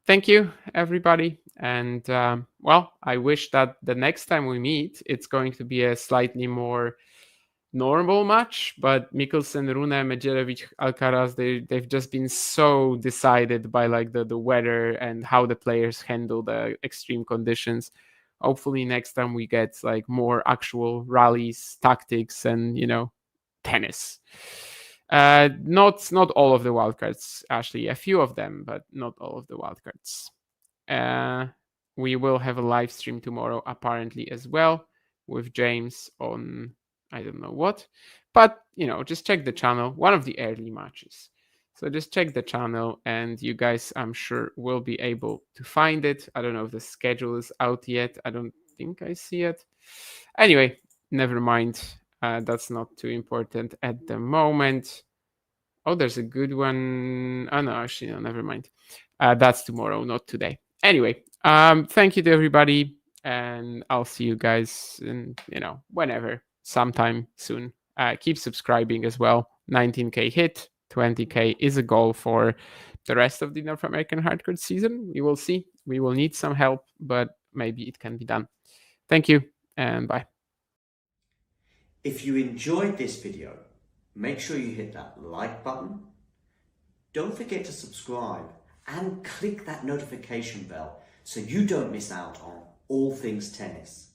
Thank you, everybody. And, I wish that the next time we meet, it's going to be a slightly more normal match, but Mikkelsen, Rune, Medjedovic, Alcaraz, they've just been so decided by like the weather and how the players handle the extreme conditions. Hopefully next time we get like more actual rallies, tactics, and tennis. Not all of the wildcards, actually, a few of them, but not all of the wildcards. We will have a live stream tomorrow apparently as well with James on I don't know what, but just check the channel, one of the early matches. So just check the channel and you guys, I'm sure, will be able to find it. I don't know if the schedule is out yet. I don't think I see it. Anyway, never mind. That's not too important at the moment. Oh, there's a good one. Oh no, actually, no, never mind. That's tomorrow, not today. Anyway, thank you to everybody, and I'll see you guys in, whenever, sometime soon. Keep subscribing as well. 19K hit, 20K is a goal for the rest of the North American hardcore season. We will see. We will need some help, but maybe it can be done. Thank you, and bye. If you enjoyed this video, make sure you hit that like button. Don't forget to subscribe and click that notification bell so you don't miss out on all things tennis.